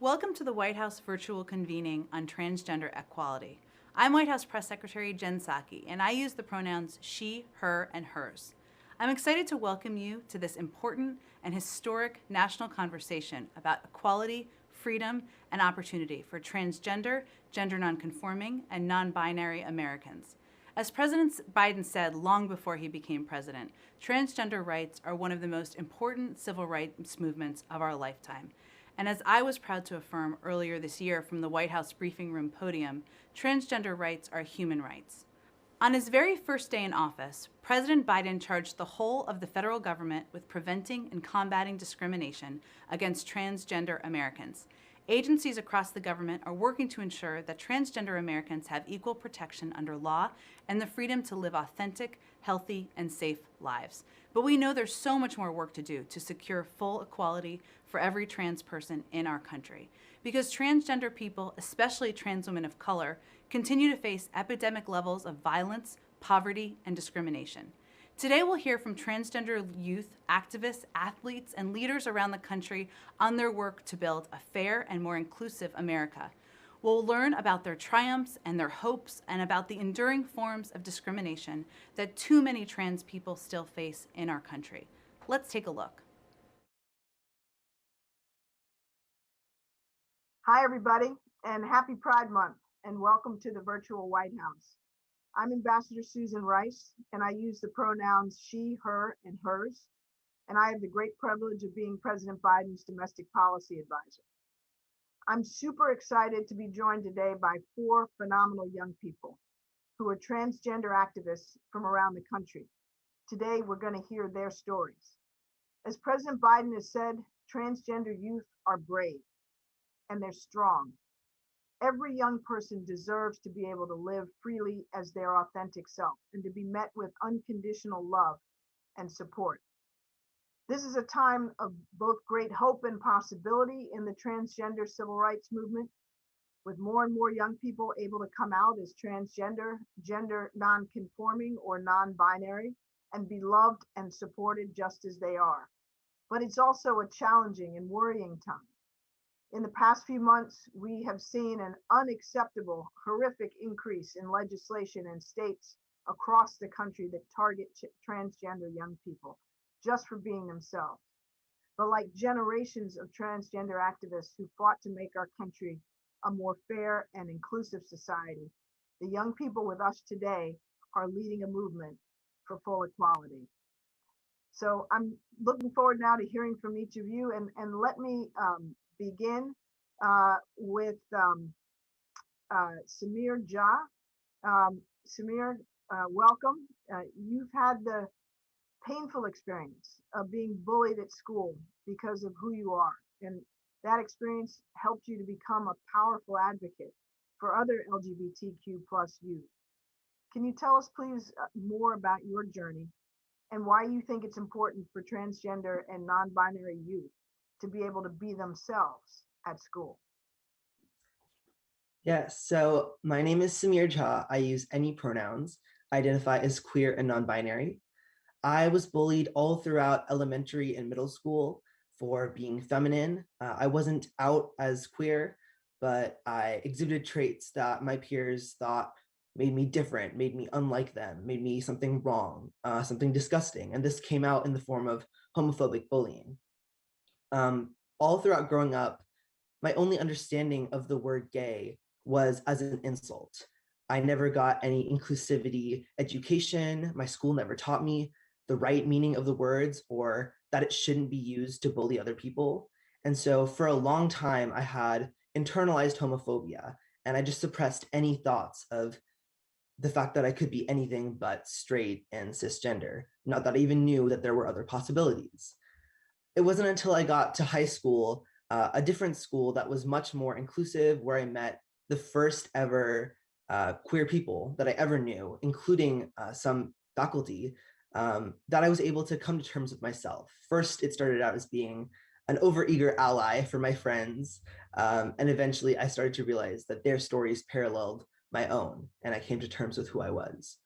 Welcome to the White House virtual convening on transgender equality. I'm White House Press Secretary Jen Psaki, and I use the pronouns she, her, and hers. I'm excited to welcome you to this important and historic national conversation about equality, freedom, and opportunity for transgender, gender nonconforming, and non-binary Americans. As President Biden said long before he became president, transgender rights are one of the most important civil rights movements of our lifetime. And as I was proud to affirm earlier this year from the White House briefing room podium, transgender rights are human rights. On his very first day in office, President Biden charged the whole of the federal government with preventing and combating discrimination against transgender Americans. Agencies across the government are working to ensure that transgender Americans have equal protection under law and the freedom to live authentic, healthy, and safe lives. But we know there's so much more work to do to secure full equality for every trans person in our country. Because transgender people, especially trans women of color, continue to face epidemic levels of violence, poverty, and discrimination. Today, we'll hear from transgender youth, activists, athletes, and leaders around the country on their work to build a fair and more inclusive America. We'll learn about their triumphs and their hopes and about the enduring forms of discrimination that too many trans people still face in our country. Let's take a look. Hi, everybody, and happy Pride Month, and welcome to the virtual White House. I'm Ambassador Susan Rice, and I use the pronouns she, her, and hers, and I have the great privilege of being President Biden's domestic policy advisor. I'm super excited to be joined today by 4 phenomenal young people who are transgender activists from around the country. Today, we're going to hear their stories. As President Biden has said, transgender youth are brave and they're strong. Every young person deserves to be able to live freely as their authentic self and to be met with unconditional love and support. This is a time of both great hope and possibility in the transgender civil rights movement, with more and more young people able to come out as transgender, gender nonconforming, or non-binary, and be loved and supported just as they are. But it's also a challenging and worrying time. In the past few months, we have seen an unacceptable, horrific increase in legislation in states across the country that target transgender young people just for being themselves. But like generations of transgender activists who fought to make our country a more fair and inclusive society, the young people with us today are leading a movement for full equality. So I'm looking forward now to hearing from each of you, and let me begin with Samir Jha. Samir, welcome. You've had the painful experience of being bullied at school because of who you are, and that experience helped you to become a powerful advocate for other LGBTQ plus youth. Can you tell us, please, more about your journey and why you think it's important for transgender and non-binary youth to be able to be themselves at school? Yes, so my name is Samir Jha. I use any pronouns. I identify as queer and non-binary. I was bullied all throughout elementary and middle school for being feminine. I wasn't out as queer, but I exhibited traits that my peers thought made me different, made me unlike them, made me something wrong, something disgusting. And this came out in the form of homophobic bullying. All throughout growing up, my only understanding of the word gay was as an insult. I never got any inclusivity education. My school never taught me the right meaning of the words or that it shouldn't be used to bully other people. And so for a long time, I had internalized homophobia, and I just suppressed any thoughts of the fact that I could be anything but straight and cisgender, not that I even knew that there were other possibilities. It wasn't until I got to high school, a different school that was much more inclusive, where I met the first ever queer people that I ever knew, including some faculty, that I was able to come to terms with myself. First, it started out as being an overeager ally for my friends, and eventually I started to realize that their stories paralleled my own, and I came to terms with who I was.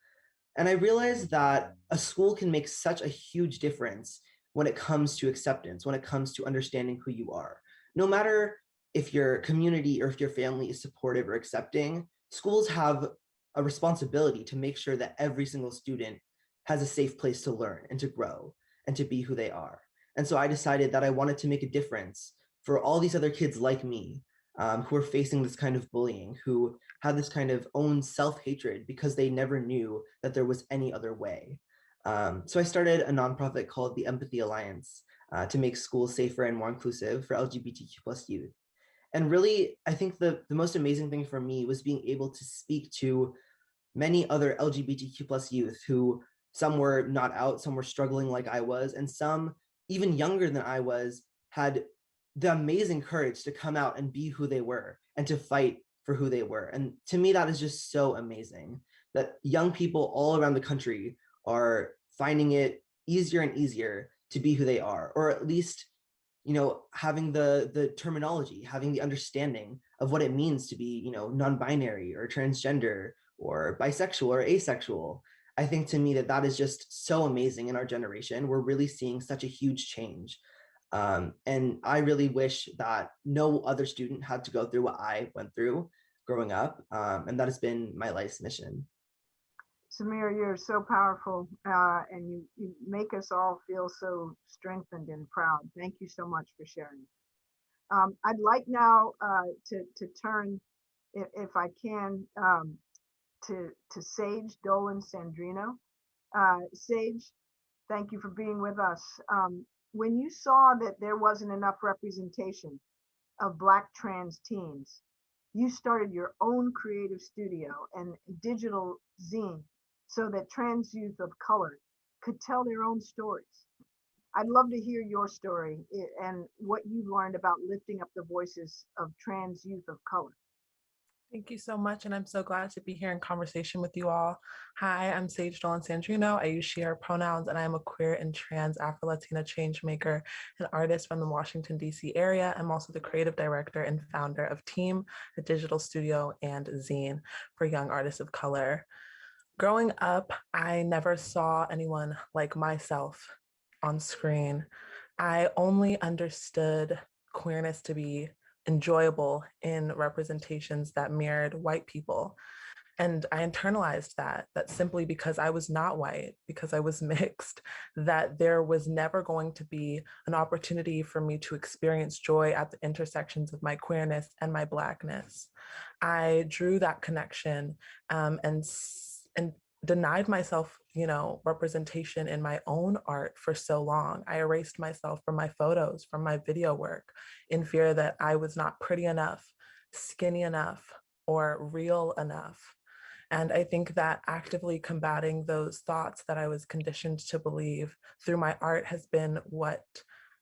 And I realized that a school can make such a huge difference when it comes to acceptance, when it comes to understanding who you are. No matter if your community or if your family is supportive or accepting, schools have a responsibility to make sure that every single student has a safe place to learn and to grow and to be who they are. And so I decided that I wanted to make a difference for all these other kids like me, who are facing this kind of bullying, who have this kind of own self-hatred because they never knew that there was any other way. So I started a nonprofit called the Empathy Alliance to make schools safer and more inclusive for LGBTQ plus youth. And really, I think the most amazing thing for me was being able to speak to many other LGBTQ plus youth who, some were not out, some were struggling like I was, and some even younger than I was had the amazing courage to come out and be who they were and to fight for who they were. And to me, that is just so amazing that young people all around the country are finding it easier and easier to be who they are, or at least having the terminology, having the understanding of what it means to be non-binary or transgender or bisexual or asexual. I think to me that is just so amazing in our generation. We're really seeing such a huge change. And I really wish that no other student had to go through what I went through growing up. And that has been my life's mission. Samir, you're so powerful, and you make us all feel so strengthened and proud. Thank you so much for sharing. I'd like now to turn, if I can, to Sage Dolan Sandrino. Sage, thank you for being with us. When you saw that there wasn't enough representation of Black trans teens, you started your own creative studio and digital zine so that trans youth of color could tell their own stories. I'd love to hear your story and what you learned about lifting up the voices of trans youth of color. Thank you so much, and I'm so glad to be here in conversation with you all. Hi, I'm Sage Dolan Sandrino. I use she/her pronouns, and I am a queer and trans Afro-Latina change maker and artist from the Washington, D.C. area. I'm also the creative director and founder of Team, a digital studio and zine for young artists of color. Growing up, I never saw anyone like myself on screen. I only understood queerness to be enjoyable in representations that mirrored white people. And I internalized that simply because I was not white, because I was mixed, that there was never going to be an opportunity for me to experience joy at the intersections of my queerness and my Blackness. I drew that connection and denied myself, representation in my own art for so long. I erased myself from my photos, from my video work, in fear that I was not pretty enough, skinny enough, or real enough. And I think that actively combating those thoughts that I was conditioned to believe through my art has been what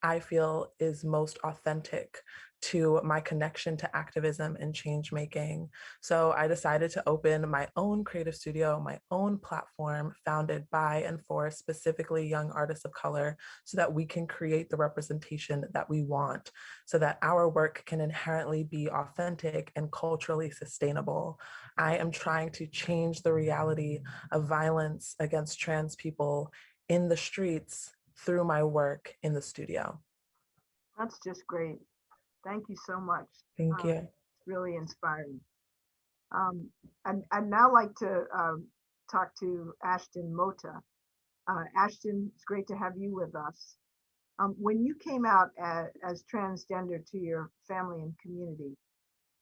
I feel is most authentic to my connection to activism and change making. So I decided to open my own creative studio, my own platform founded by and for specifically young artists of color, so that we can create the representation that we want, so that our work can inherently be authentic and culturally sustainable. I am trying to change the reality of violence against trans people in the streets through my work in the studio. That's just great. Thank you so much. Thank you. It's really inspiring. I'd now like to talk to Ashton Mota. Ashton, it's great to have you with us. When you came out as transgender to your family and community,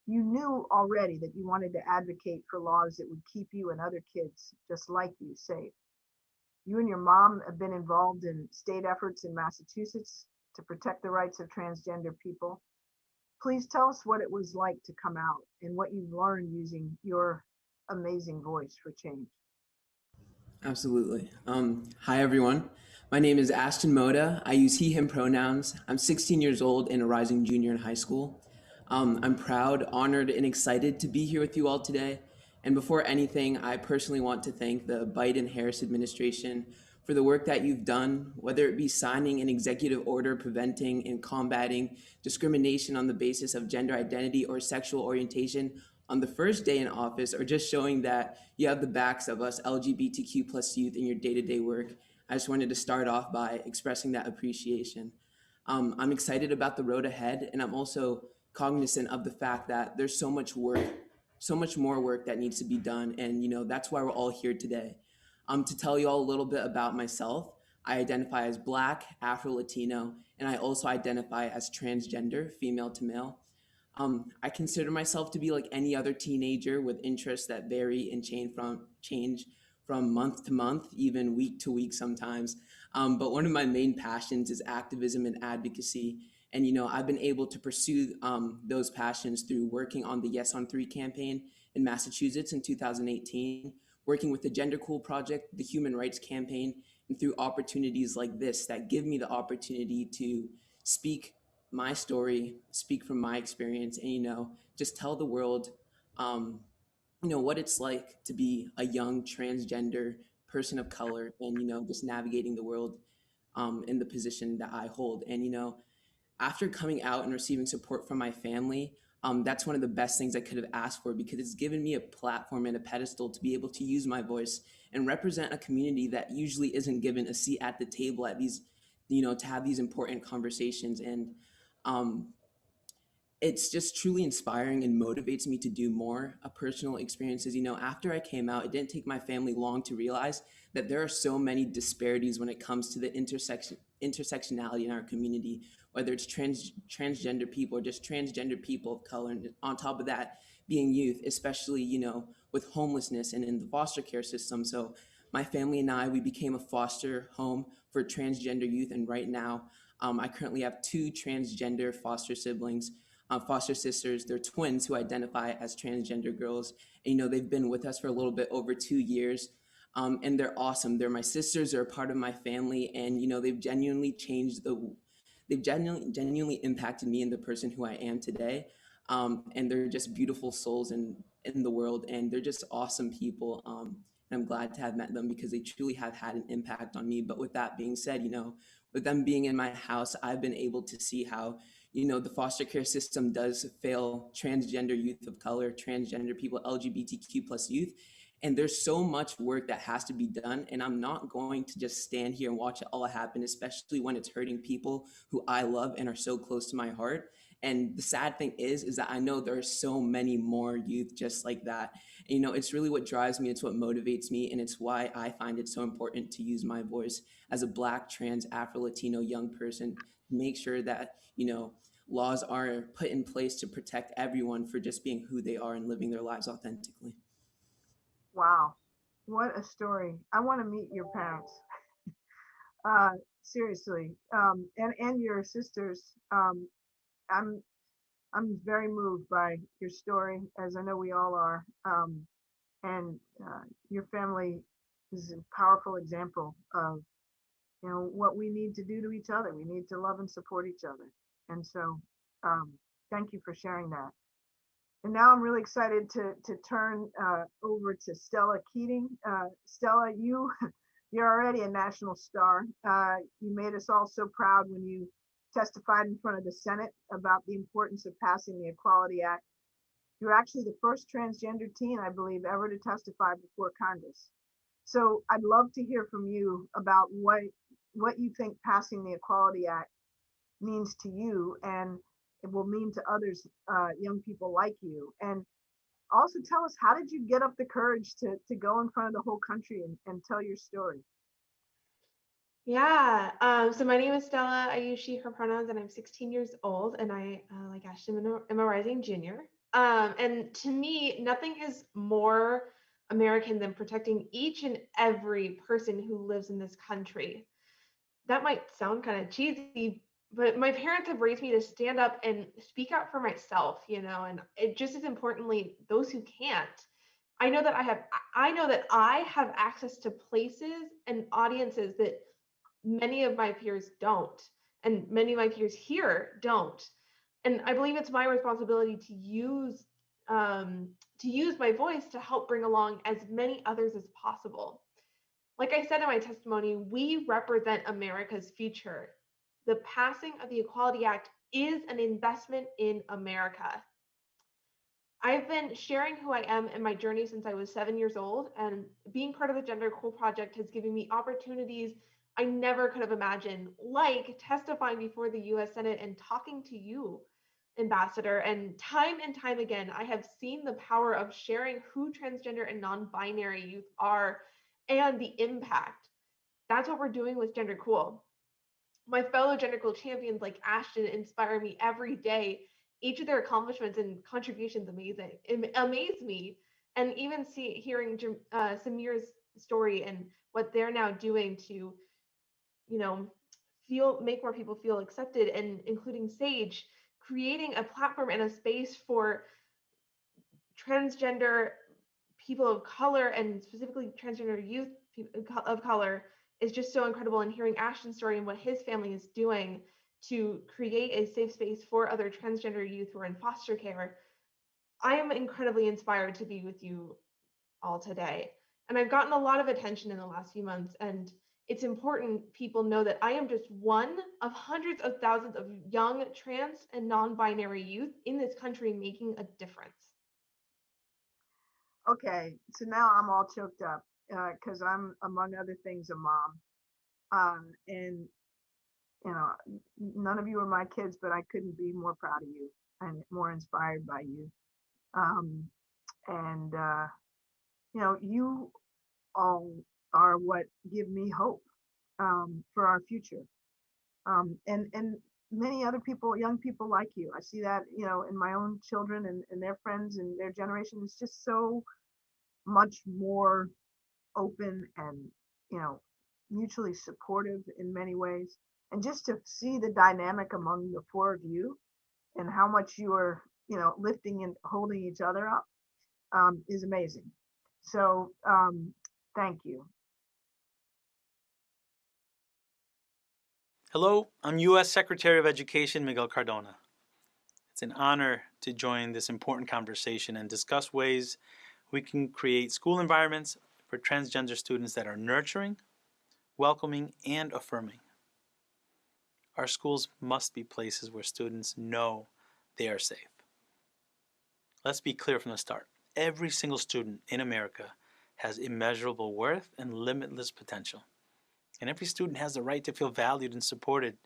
you knew already that you wanted to advocate for laws that would keep you and other kids just like you safe. You and your mom have been involved in state efforts in Massachusetts to protect the rights of transgender people. Please tell us what it was like to come out and what you've learned using your amazing voice for change. Absolutely. Hi, everyone. My name is Ashton Moda. I use he, him pronouns. I'm 16 years old and a rising junior in high school. I'm proud, honored, and excited to be here with you all today. And before anything, I personally want to thank the Biden-Harris administration for the work that you've done, whether it be signing an executive order preventing and combating discrimination on the basis of gender identity or sexual orientation on the first day in office, or just showing that you have the backs of us LGBTQ plus youth in your day-to-day work. I just wanted to start off by expressing that appreciation. I'm excited about the road ahead, and I'm also cognizant of the fact that there's so much work, so much more work that needs to be done. And, that's why we're all here today. To tell you all a little bit about myself, I identify as Black, Afro-Latino, and I also identify as transgender, female to male. I consider myself to be like any other teenager with interests that vary and change from month to month, even week to week sometimes. But one of my main passions is activism and advocacy. And, I've been able to pursue those passions through working on the Yes on 3 campaign in Massachusetts in 2018, working with the Gender Cool Project, the Human Rights Campaign, and through opportunities like this that give me the opportunity to speak my story, speak from my experience, and just tell the world, um, what it's like to be a young transgender person of color, and just navigating the world in the position that I hold. And after coming out and receiving support from my family, that's one of the best things I could have asked for, because it's given me a platform and a pedestal to be able to use my voice and represent a community that usually isn't given a seat at the table at these, to have these important conversations. And um, it's just truly inspiring and motivates me to do more. Personal experiences, after I came out, it didn't take my family long to realize that there are so many disparities when it comes to the intersectionality in our community, whether it's transgender people or just transgender people of color. And on top of that, being youth, especially, with homelessness and in the foster care system. So my family and I, we became a foster home for transgender youth. And right now, I currently have two transgender foster siblings, foster sisters. They're twins who identify as transgender girls. And, they've been with us for a little bit over 2 years. And they're awesome. They're my sisters. They're a part of my family. And, they've genuinely impacted me and the person who I am today. And they're just beautiful souls in the world. And they're just awesome people. And I'm glad to have met them, because they truly have had an impact on me. But with that being said, with them being in my house, I've been able to see how, the foster care system does fail transgender youth of color, transgender people, LGBTQ plus youth. And there's so much work that has to be done. And I'm not going to just stand here and watch it all happen, especially when it's hurting people who I love and are so close to my heart. And the sad thing is that I know there are so many more youth just like that. And, it's really what drives me. It's what motivates me. And it's why I find it so important to use my voice as a Black, trans, Afro-Latino young person to make sure that, laws are put in place to protect everyone for just being who they are and living their lives authentically. Wow, what a story. I want to meet your parents. Uh, Seriously. And your sisters. I'm I'm very moved by your story, as I know we all are. And your family is a powerful example of, what we need to do to each other. We need to love and support each other. And so, um, thank you for sharing that. And now I'm really excited to turn over to Stella Keating. Stella, you're already a national star. You made us all so proud when you testified in front of the Senate about the importance of passing the Equality Act. You're actually the first transgender teen, I believe, ever to testify before Congress. So I'd love to hear from you about what you think passing the Equality Act means to you, and it will mean to others, young people like you. And also tell us, how did you get up the courage to go in front of the whole country and tell your story? Yeah. So my name is Stella. I use she, her pronouns, and I'm 16 years old. And I, like Ashton, am a rising junior. And to me, nothing is more American than protecting each and every person who lives in this country. That might sound kind of cheesy, but my parents have raised me to stand up and speak out for myself, and it just as importantly, those who can't. I know that I have access to places and audiences that many of my peers don't, and many of my peers here don't. And I believe it's my responsibility to use my voice to help bring along as many others as possible. Like I said in my testimony, we represent America's future. The passing of the Equality Act is an investment in America. I've been sharing who I am and my journey since I was 7 years old, and being part of the Gender Cool Project has given me opportunities I never could have imagined, like testifying before the US Senate and talking to you. ambassador, and time again, I have seen the power of sharing who transgender and non-binary youth are and the impact. That's what we're doing with Gender Cool. My fellow Gender Cool champions like Ashton inspire me every day. Each of their accomplishments and contributions amaze me. And even hearing Samir's story and what they're now doing to, make more people feel accepted, and including Sage, creating a platform and a space for transgender people of color, and specifically transgender youth of color, is just so incredible. And hearing Ashton's story and what his family is doing to create a safe space for other transgender youth who are in foster care, I am incredibly inspired to be with you all today. And I've gotten a lot of attention in the last few months, and it's important people know that I am just one of hundreds of thousands of young trans and non-binary youth in this country making a difference. Okay, so now I'm all choked up because I'm, among other things, a mom. And none of you are my kids, but I couldn't be more proud of you and more inspired by you. Um, and you all are what give me hope for our future. And many other people, young people like you. I see that, in my own children and their friends and their generation is just so much more open and, mutually supportive in many ways. And just to see the dynamic among the four of you and how much you are, lifting and holding each other up is amazing. So thank you. Hello, I'm U.S. Secretary of Education Miguel Cardona. It's an honor to join this important conversation and discuss ways we can create school environments for transgender students that are nurturing, welcoming, and affirming. Our schools must be places where students know they are safe. Let's be clear from the start. Every single student in America has immeasurable worth and limitless potential. And every student has the right to feel valued and supported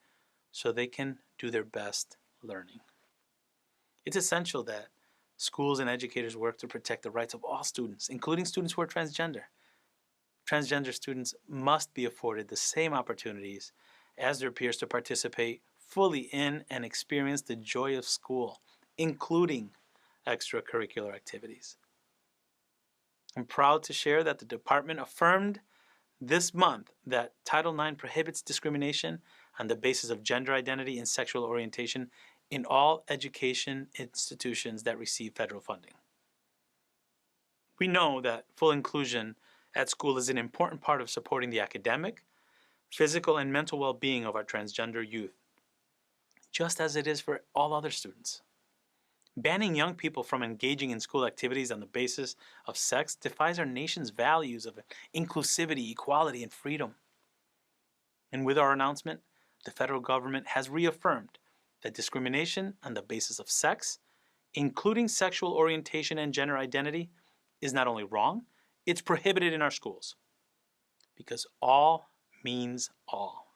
so they can do their best learning. It's essential that schools and educators work to protect the rights of all students, including students who are transgender. Transgender students must be afforded the same opportunities as their peers to participate fully in and experience the joy of school, including extracurricular activities. I'm proud to share that the department affirmed this month that Title IX prohibits discrimination on the basis of gender identity and sexual orientation in all education institutions that receive federal funding. We know that full inclusion at school is an important part of supporting the academic, physical, and mental well-being of our transgender youth, just as it is for all other students. Banning young people from engaging in school activities on the basis of sex defies our nation's values of inclusivity, equality, and freedom. And with our announcement, the federal government has reaffirmed that discrimination on the basis of sex, including sexual orientation and gender identity, is not only wrong, it's prohibited in our schools. Because all means all.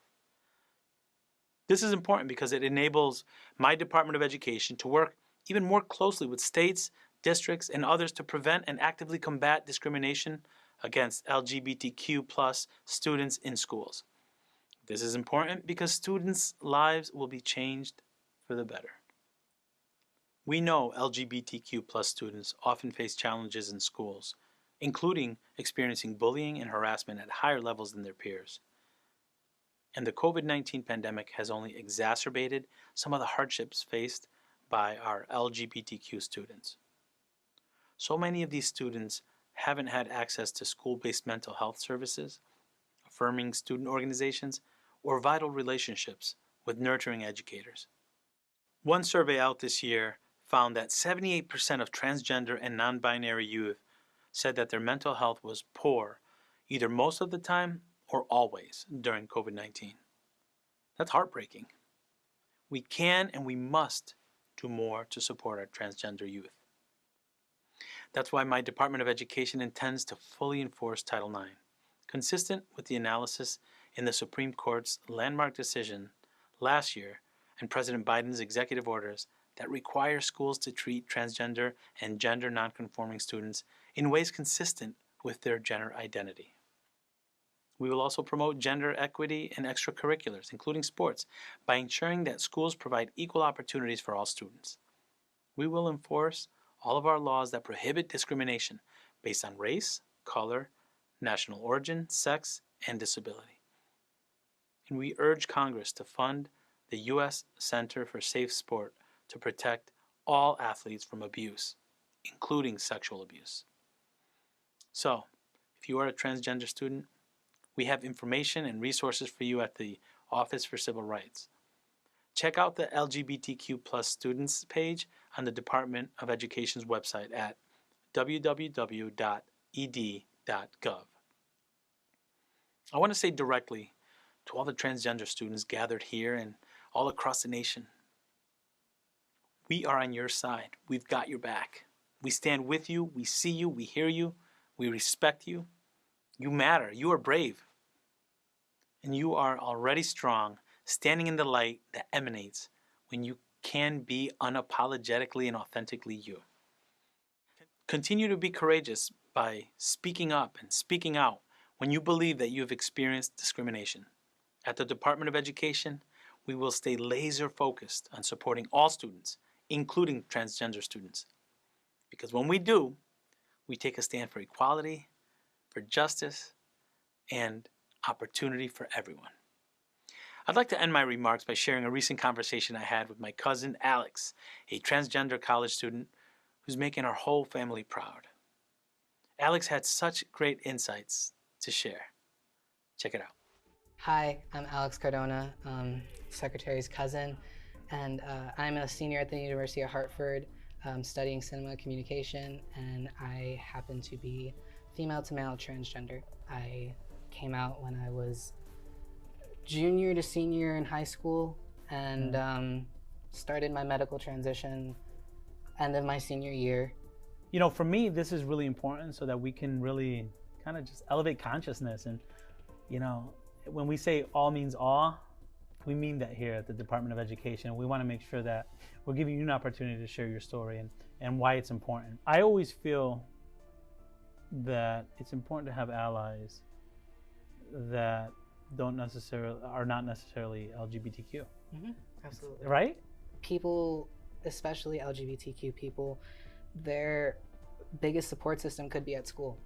This is important because it enables my Department of Education to work even more closely with states, districts, and others to prevent and actively combat discrimination against LGBTQ+ students in schools. This is important because students' lives will be changed for the better. We know LGBTQ+ students often face challenges in schools, including experiencing bullying and harassment at higher levels than their peers. And the COVID-19 pandemic has only exacerbated some of the hardships faced by our LGBTQ students. So many of these students haven't had access to school-based mental health services, affirming student organizations, or vital relationships with nurturing educators. One survey out this year found that 78% of transgender and non-binary youth said that their mental health was poor either most of the time or always during COVID-19. That's heartbreaking. We can and we must do more to support our transgender youth. That's why my Department of Education intends to fully enforce Title IX, consistent with the analysis in the Supreme Court's landmark decision last year and President Biden's executive orders that require schools to treat transgender and gender nonconforming students in ways consistent with their gender identity. We will also promote gender equity in extracurriculars, including sports, by ensuring that schools provide equal opportunities for all students. We will enforce all of our laws that prohibit discrimination based on race, color, national origin, sex, and disability. And we urge Congress to fund the U.S. Center for Safe Sport to protect all athletes from abuse, including sexual abuse. So, if you are a transgender student, we have information and resources for you at the Office for Civil Rights. Check out the LGBTQ plus students page on the Department of Education's website at www.ed.gov. I want to say directly to all the transgender students gathered here and all across the nation, we are on your side. We've got your back. We stand with you. We see you. We hear you. We respect you. You matter. You are brave. And you are already strong, standing in the light that emanates when you can be unapologetically and authentically you. Continue to be courageous by speaking up and speaking out when you believe that you have experienced discrimination. At the Department of Education, we will stay laser focused on supporting all students, including transgender students. Because when we do, we take a stand for equality, for justice, and opportunity for everyone. I'd like to end my remarks by sharing a recent conversation I had with my cousin Alex, a transgender college student who's making our whole family proud. Alex had such great insights to share. Check it out. Hi, I'm Alex Cardona, Secretary's cousin, and I'm a senior at the University of Hartford studying cinema communication, and I happen to be female to male transgender. I came out when I was junior to senior in high school and started my medical transition end of my senior year. You know, for me, this is really important so that we can really kind of just elevate consciousness. And, you know, when we say all means all, we mean that here at the Department of Education. We want to make sure that we're giving you an opportunity to share your story and why it's important. I always feel that it's important to have allies that are not necessarily LGBTQ. Mm-hmm. Absolutely. Right? People, especially LGBTQ people, their biggest support system could be at school.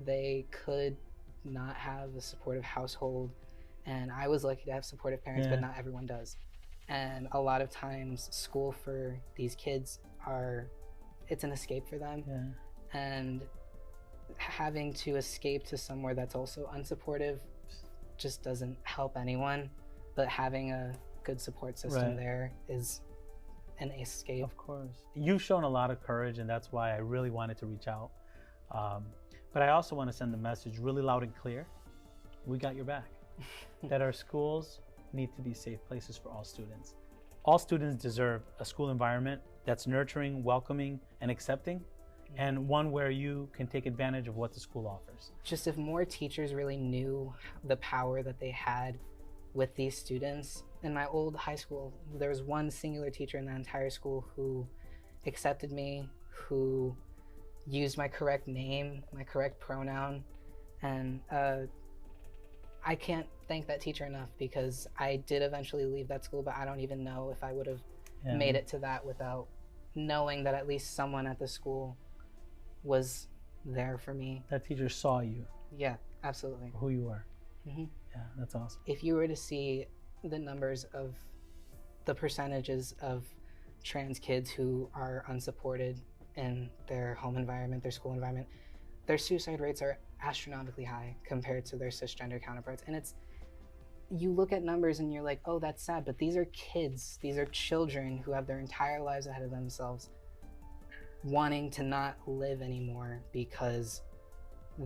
They could not have a supportive household, and I was lucky to have supportive parents, but not everyone does. And a lot of times school for these kids it's an escape for them. And having to escape to somewhere that's also unsupportive just doesn't help anyone, but having a good support system there is an escape. Of course. You've shown a lot of courage, and that's why I really wanted to reach out. But I also want to send the message really loud and clear. We got your back. That our schools need to be safe places for all students. All students deserve a school environment that's nurturing, welcoming, and accepting, and one where you can take advantage of what the school offers. Just if more teachers really knew the power that they had with these students. In my old high school, there was one singular teacher in the entire school who accepted me, who used my correct name, my correct pronoun, and I can't thank that teacher enough, because I did eventually leave that school, but I don't even know if I would have made it to that without knowing that at least someone at the school was there for me. That teacher saw you. Yeah, absolutely. For who you are. Mm-hmm. Yeah, that's awesome. If you were to see the numbers of the percentages of trans kids who are unsupported in their home environment, their school environment, their suicide rates are astronomically high compared to their cisgender counterparts. And you look at numbers and you're like, oh, that's sad, but these are kids, these are children who have their entire lives ahead of themselves, wanting to not live anymore because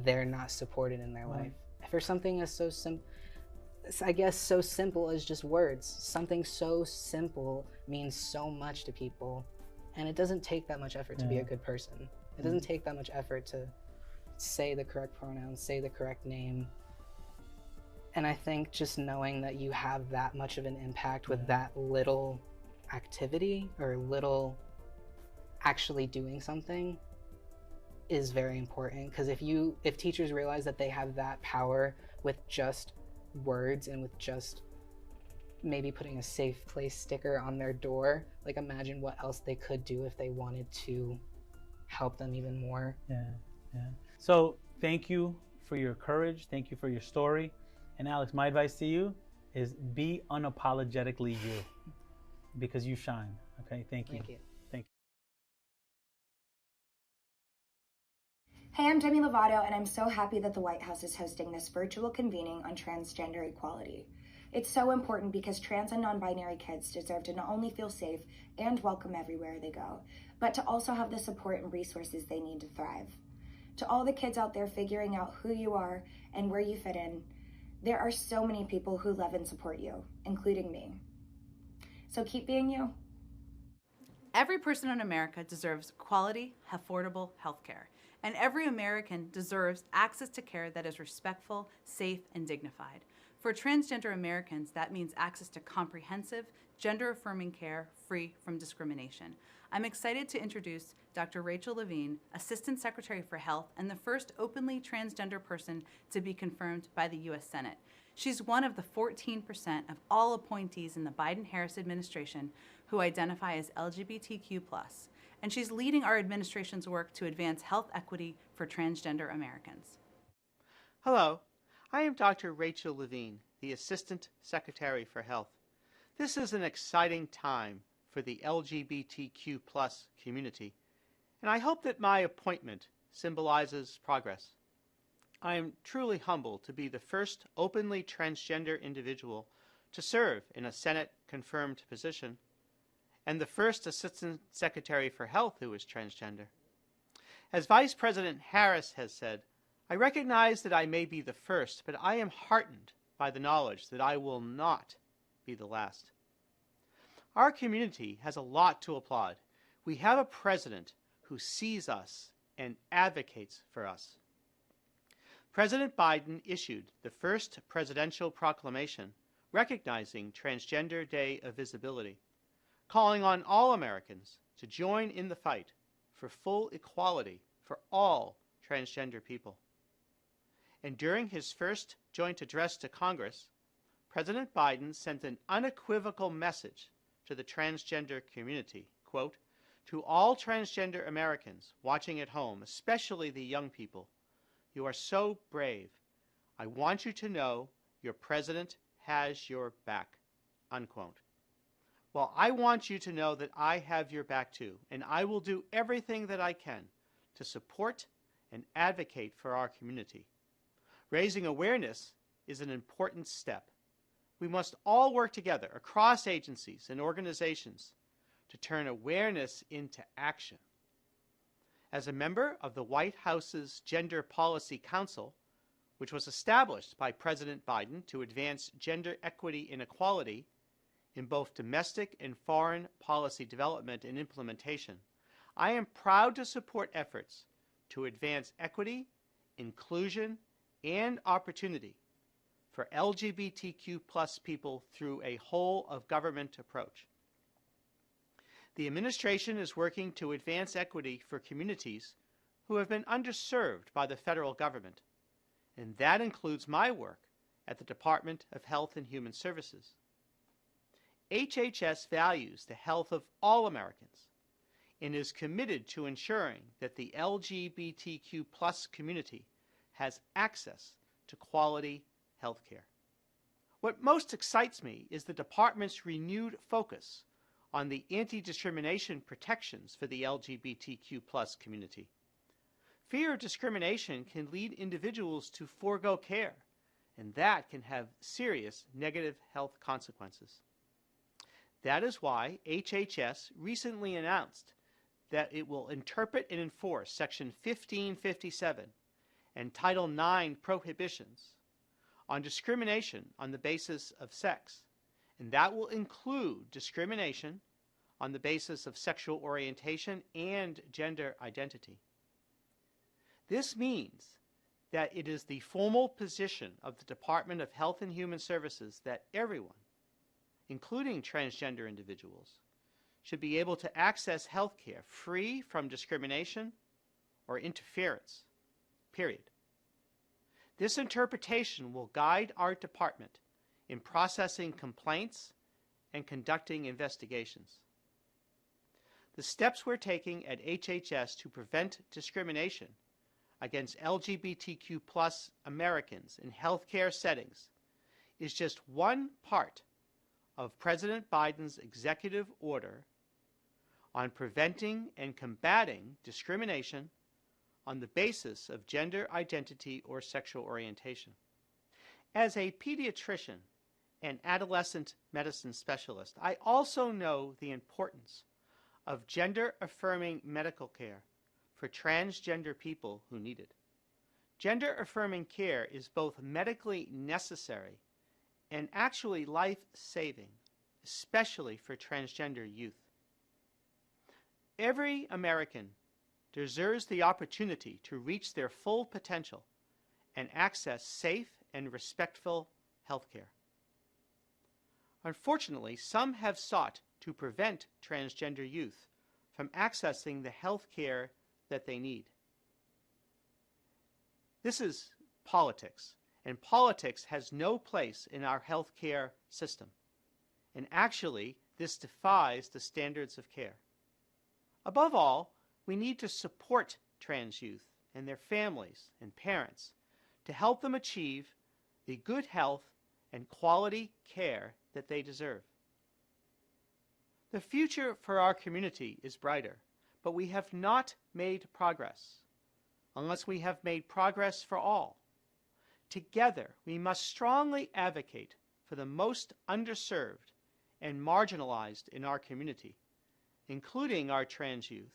they're not supported in their life. For something as so simple, I guess so simple as just words, something so simple means so much to people, and it doesn't take that much effort to be a good person. It doesn't take that much effort to say the correct pronouns, say the correct name. And I think just knowing that you have that much of an impact with that little activity or little actually doing something is very important, because if teachers realize that they have that power with just words and with just maybe putting a safe place sticker on their door, like imagine what else they could do if they wanted to help them even more. Yeah. So thank you for your courage. Thank you for your story. And Alex, my advice to you is be unapologetically you, because you shine. Okay, thank you. Thank you. Thank you. Hey, I'm Demi Lovato, and I'm so happy that the White House is hosting this virtual convening on transgender equality. It's so important because trans and non-binary kids deserve to not only feel safe and welcome everywhere they go, but to also have the support and resources they need to thrive. To all the kids out there figuring out who you are and where you fit in, there are so many people who love and support you, including me. So keep being you. Every person in America deserves quality, affordable health care, and every American deserves access to care that is respectful, safe, and dignified. For transgender Americans, that means access to comprehensive, gender-affirming care free from discrimination. I'm excited to introduce Dr. Rachel Levine, Assistant Secretary for Health and the first openly transgender person to be confirmed by the U.S. Senate. She's one of the 14% of all appointees in the Biden-Harris administration who identify as LGBTQ+, and she's leading our administration's work to advance health equity for transgender Americans. Hello, I am Dr. Rachel Levine, the Assistant Secretary for Health. This is an exciting time for the LGBTQ+ community, and I hope that my appointment symbolizes progress. I am truly humbled to be the first openly transgender individual to serve in a Senate-confirmed position, and the first Assistant Secretary for Health who is transgender. As Vice President Harris has said, I recognize that I may be the first, but I am heartened by the knowledge that I will not be the last. Our community has a lot to applaud. We have a president who sees us and advocates for us. President Biden issued the first presidential proclamation recognizing Transgender Day of Visibility, calling on all Americans to join in the fight for full equality for all transgender people. And during his first joint address to Congress, President Biden sent an unequivocal message to the transgender community, quote, "To all transgender Americans watching at home, especially the young people, you are so brave. I want you to know your president has your back," unquote. Well, I want you to know that I have your back too, and I will do everything that I can to support and advocate for our community. Raising awareness is an important step. We must all work together across agencies and organizations to turn awareness into action. As a member of the White House's Gender Policy Council, which was established by President Biden to advance gender equity and equality in both domestic and foreign policy development and implementation, I am proud to support efforts to advance equity, inclusion, and opportunity for LGBTQ+ people through a whole-of-government approach. The administration is working to advance equity for communities who have been underserved by the federal government, and that includes my work at the Department of Health and Human Services. HHS values the health of all Americans and is committed to ensuring that the LGBTQ+ community has access to quality health care. What most excites me is the department's renewed focus on the anti-discrimination protections for the LGBTQ+ community. Fear of discrimination can lead individuals to forego care, and that can have serious negative health consequences. That is why HHS recently announced that it will interpret and enforce Section 1557 and Title IX prohibitions on discrimination on the basis of sex, and that will include discrimination on the basis of sexual orientation and gender identity. This means that it is the formal position of the Department of Health and Human Services that everyone, including transgender individuals, should be able to access health care free from discrimination or interference, period. This interpretation will guide our department in processing complaints and conducting investigations. The steps we're taking at HHS to prevent discrimination against LGBTQ+ Americans in healthcare settings is just one part of President Biden's executive order on preventing and combating discrimination on the basis of gender identity or sexual orientation. As a pediatrician and adolescent medicine specialist, I also know the importance of gender-affirming medical care for transgender people who need it. Gender-affirming care is both medically necessary and actually life-saving, especially for transgender youth. Every American deserves the opportunity to reach their full potential and access safe and respectful health care. Unfortunately, some have sought to prevent transgender youth from accessing the health care that they need. This is politics, and politics has no place in our health care system. And actually, this defies the standards of care. Above all, we need to support trans youth and their families and parents to help them achieve the good health and quality care that they deserve. The future for our community is brighter, but we have not made progress unless we have made progress for all. Together, we must strongly advocate for the most underserved and marginalized in our community, including our trans youth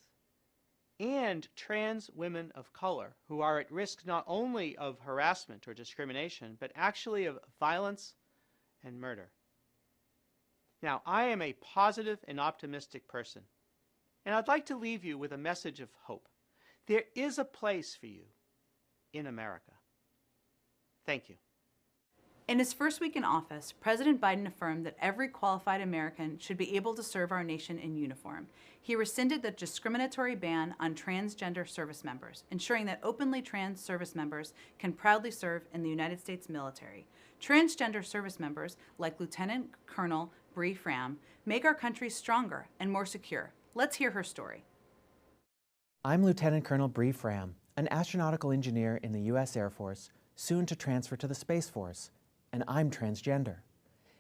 and trans women of color who are at risk not only of harassment or discrimination, but actually of violence and murder. Now, I am a positive and optimistic person, and I'd like to leave you with a message of hope. There is a place for you in America. Thank you. In his first week in office, President Biden affirmed that every qualified American should be able to serve our nation in uniform. He rescinded the discriminatory ban on transgender service members, ensuring that openly trans service members can proudly serve in the United States military. Transgender service members, like Lieutenant Colonel Bree Fram, make our country stronger and more secure. Let's hear her story. I'm Lieutenant Colonel Bree Fram, an astronautical engineer in the U.S. Air Force, soon to transfer to the Space Force, and I'm transgender.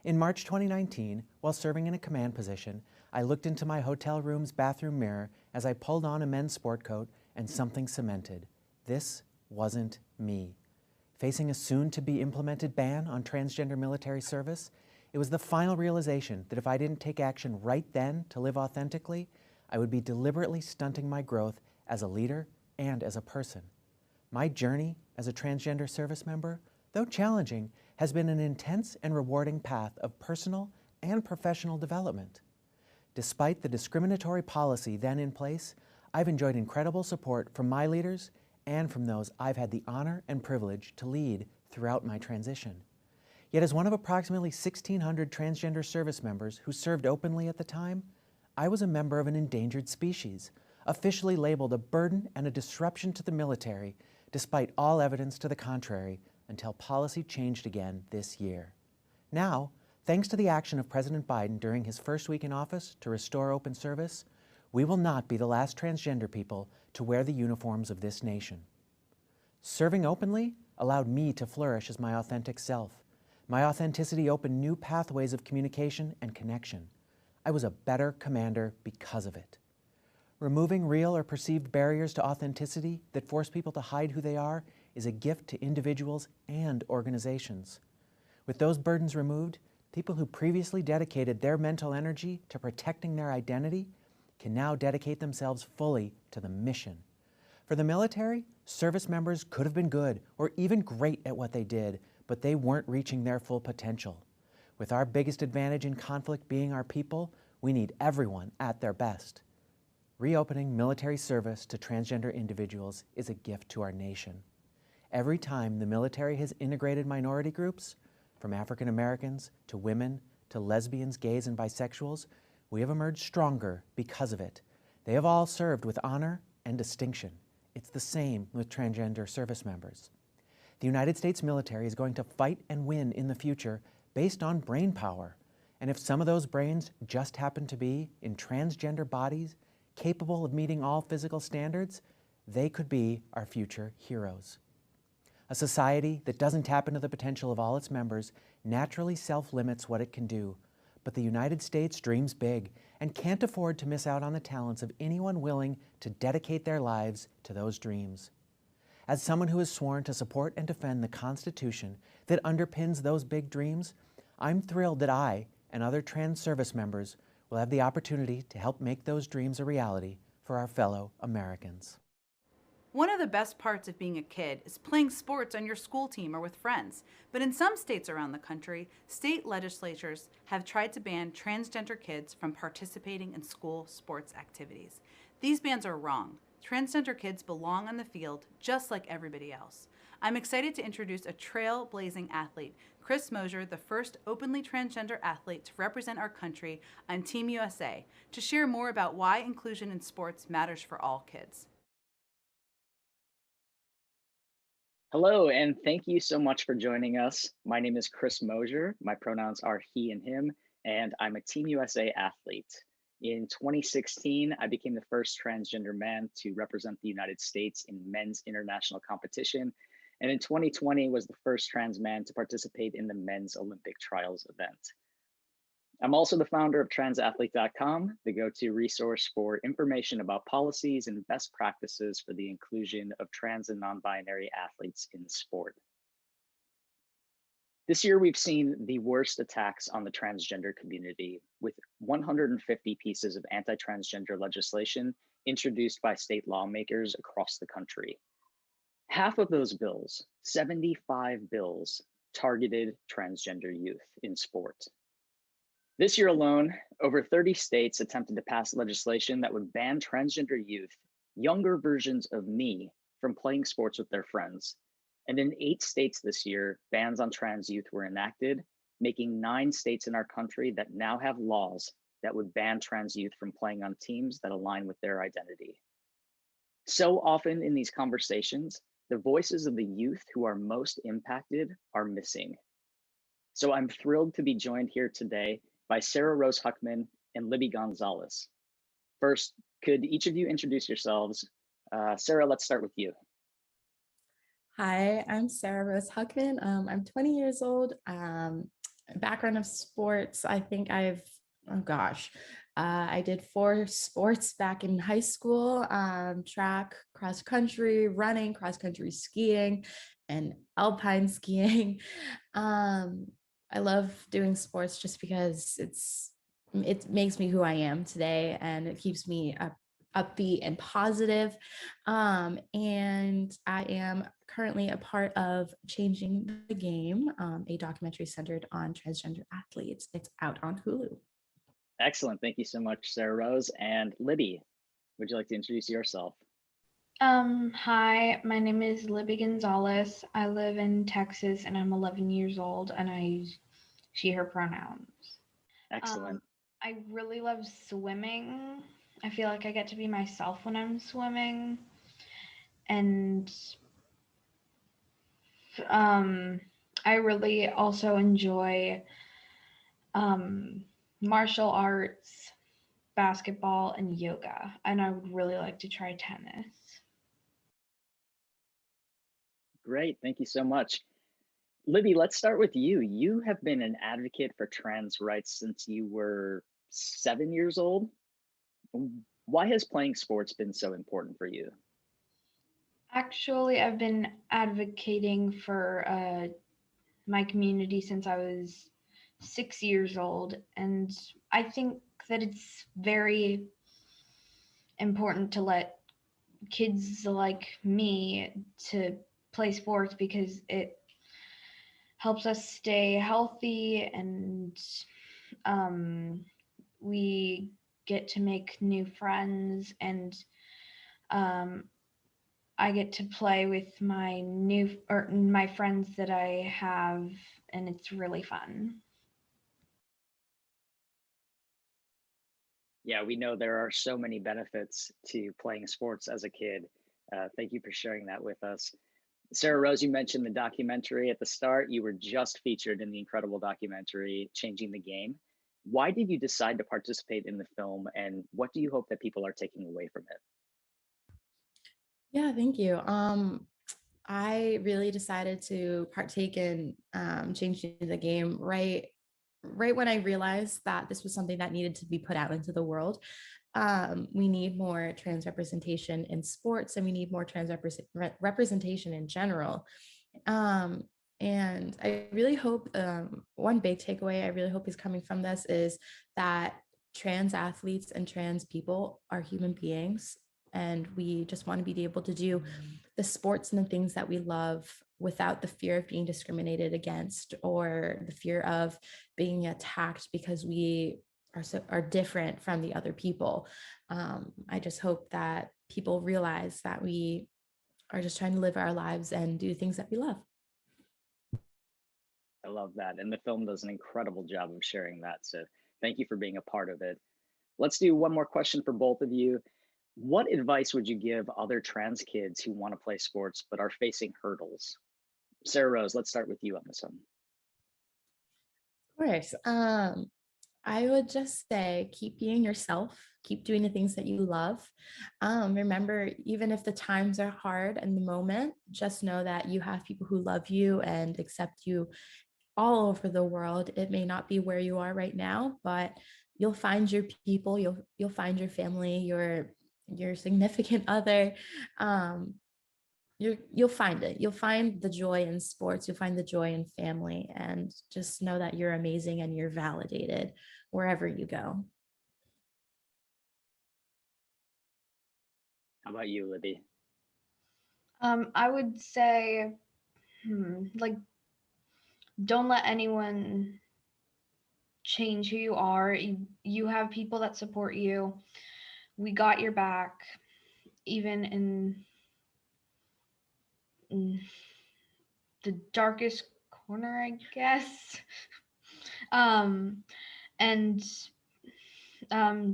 In March 2019, while serving in a command position, I looked into my hotel room's bathroom mirror as I pulled on a men's sport coat and something cemented. This wasn't me. Facing a soon-to-be implemented ban on transgender military service, it was the final realization that if I didn't take action right then to live authentically, I would be deliberately stunting my growth as a leader and as a person. My journey as a transgender service member, though challenging, has been an intense and rewarding path of personal and professional development. Despite the discriminatory policy then in place, I've enjoyed incredible support from my leaders and from those I've had the honor and privilege to lead throughout my transition. Yet as one of approximately 1,600 transgender service members who served openly at the time, I was a member of an endangered species, officially labeled a burden and a disruption to the military, despite all evidence to the contrary, until policy changed again this year. Now, thanks to the action of President Biden during his first week in office to restore open service, we will not be the last transgender people to wear the uniforms of this nation. Serving openly allowed me to flourish as my authentic self. My authenticity opened new pathways of communication and connection. I was a better commander because of it. Removing real or perceived barriers to authenticity that force people to hide who they are is a gift to individuals and organizations. With those burdens removed, people who previously dedicated their mental energy to protecting their identity can now dedicate themselves fully to the mission. For the military, service members could have been good or even great at what they did, but they weren't reaching their full potential. With our biggest advantage in conflict being our people, we need everyone at their best. Reopening military service to transgender individuals is a gift to our nation. Every time the military has integrated minority groups, from African Americans to women to lesbians, gays, and bisexuals, We have emerged stronger because of it. They have all served with honor and distinction. It's the same with transgender service members. The United States military is going to fight and win in the future based on brain power. And if some of those brains just happen to be in transgender bodies capable of meeting all physical standards, they could be our future heroes. A society that doesn't tap into the potential of all its members naturally self-limits what it can do. But the United States dreams big and can't afford to miss out on the talents of anyone willing to dedicate their lives to those dreams. As someone who has sworn to support and defend the Constitution that underpins those big dreams, I'm thrilled that I and other trans service members will have the opportunity to help make those dreams a reality for our fellow Americans. One of the best parts of being a kid is playing sports on your school team or with friends. But in some states around the country, state legislatures have tried to ban transgender kids from participating in school sports activities. These bans are wrong. Transgender kids belong on the field just like everybody else. I'm excited to introduce a trailblazing athlete, Chris Mosier, the first openly transgender athlete to represent our country on Team USA, to share more about why inclusion in sports matters for all kids. Hello, and thank you so much for joining us. My name is Chris Mosier. My pronouns are he and him, and I'm a Team USA athlete. In 2016, I became the first transgender man to represent the United States in men's international competition. And in 2020 was the first trans man to participate in the men's Olympic trials event. I'm also the founder of transathlete.com, the go-to resource for information about policies and best practices for the inclusion of trans and non-binary athletes in sport. This year, we've seen the worst attacks on the transgender community, with 150 pieces of anti-transgender legislation introduced by state lawmakers across the country. Half of those bills, 75 bills, targeted transgender youth in sport. This year alone, over 30 states attempted to pass legislation that would ban transgender youth, younger versions of me, from playing sports with their friends. And in 8 states this year, bans on trans youth were enacted, making 9 states in our country that now have laws that would ban trans youth from playing on teams that align with their identity. So often in these conversations, the voices of the youth who are most impacted are missing. So I'm thrilled to be joined here today by Sarah Rose Huckman and Libby Gonzalez. First, could each of you introduce yourselves? Sarah, let's start with you. Hi, I'm Sarah Rose Huckman. I'm 20 years old. Background of sports. I think I did 4 sports back in high school, track, cross country, running, cross country skiing, and alpine skiing. I love doing sports just because it makes me who I am today, and it keeps me upbeat and positive. And I am currently a part of Changing the Game, a documentary centered on transgender athletes. It's out on Hulu. Excellent. Thank you so much, Sarah Rose. And Libby, would you like to introduce yourself? Hi, my name is Libby Gonzalez. I live in Texas and I'm 11 years old and I use she, her pronouns. Excellent. I really love swimming. I feel like I get to be myself when I'm swimming. And I really also enjoy martial arts, basketball, and yoga. And I would really like to try tennis. Great, thank you so much. Libby, let's start with you. You have been an advocate for trans rights since you were 7 years old. Why has playing sports been so important for you? Actually, I've been advocating for my community since I was 6 years old, and I think that it's very important to let kids like me to play sports because it helps us stay healthy, and we get to make new friends, and I get to play with my friends that I have, and it's really fun. Yeah, we know there are so many benefits to playing sports as a kid. Thank you for sharing that with us. Sarah Rose, you mentioned the documentary at the start. You were just featured in the incredible documentary, Changing the Game. Why did you decide to participate in the film, and what do you hope that people are taking away from it? Yeah, thank you. I really decided to partake in changing the game right when I realized that this was something that needed to be put out into the world. We need more trans representation in sports, and we need more trans representation in general. Um, and I really hope one big takeaway I really hope is coming from this is that trans athletes and trans people are human beings, and we just want to be able to do the sports and the things that we love without the fear of being discriminated against or the fear of being attacked because we are different from the other people. I just hope that people realize that we are just trying to live our lives and do things that we love. I love that. And the film does an incredible job of sharing that. So thank you for being a part of it. Let's do one more question for both of you. What advice would you give other trans kids who want to play sports but are facing hurdles? Sarah Rose, let's start with you on this one. Of course. I would just say keep being yourself, keep doing the things that you love. Remember, even if the times are hard in the moment, just know that you have people who love you and accept you all over the world. It may not be where you are right now, but you'll find your people, you'll find your family, your significant other. You'll find it. You'll find the joy in sports, you'll find the joy in family, and just know that you're amazing and you're validated wherever you go. How about you, Libby? I would say, like, don't let anyone change who you are. You have people that support you. We got your back, even in the darkest corner, I guess. And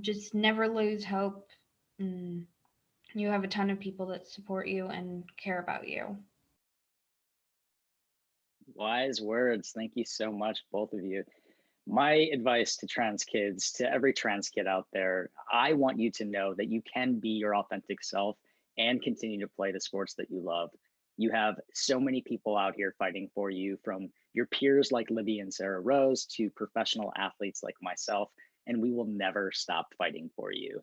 just never lose hope. You have a ton of people that support you and care about you. Wise words. Thank you so much, both of you. My advice to trans kids, to every trans kid out there, I want you to know that you can be your authentic self and continue to play the sports that you love. You have so many people out here fighting for you, from your peers like Libby and Sarah Rose to professional athletes like myself, and we will never stop fighting for you.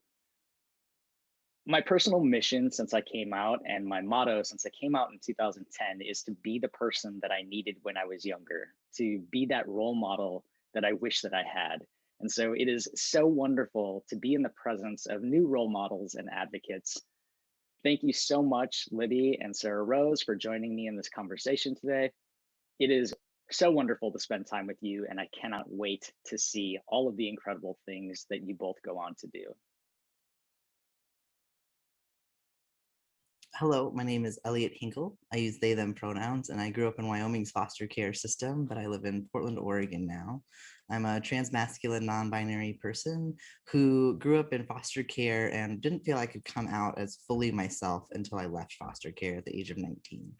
My personal mission since I came out, and my motto since I came out in 2010, is to be the person that I needed when I was younger, to be that role model that I wish that I had. And so it is so wonderful to be in the presence of new role models and advocates. Thank you so much, Libby and Sarah Rose, for joining me in this conversation today. It is so wonderful to spend time with you, and I cannot wait to see all of the incredible things that you both go on to do. Hello, my name is Elliot Hinkle. I use they, them pronouns, and I grew up in Wyoming's foster care system, but I live in Portland, Oregon now. I'm a transmasculine, non-binary person who grew up in foster care and didn't feel I could come out as fully myself until I left foster care at the age of 19.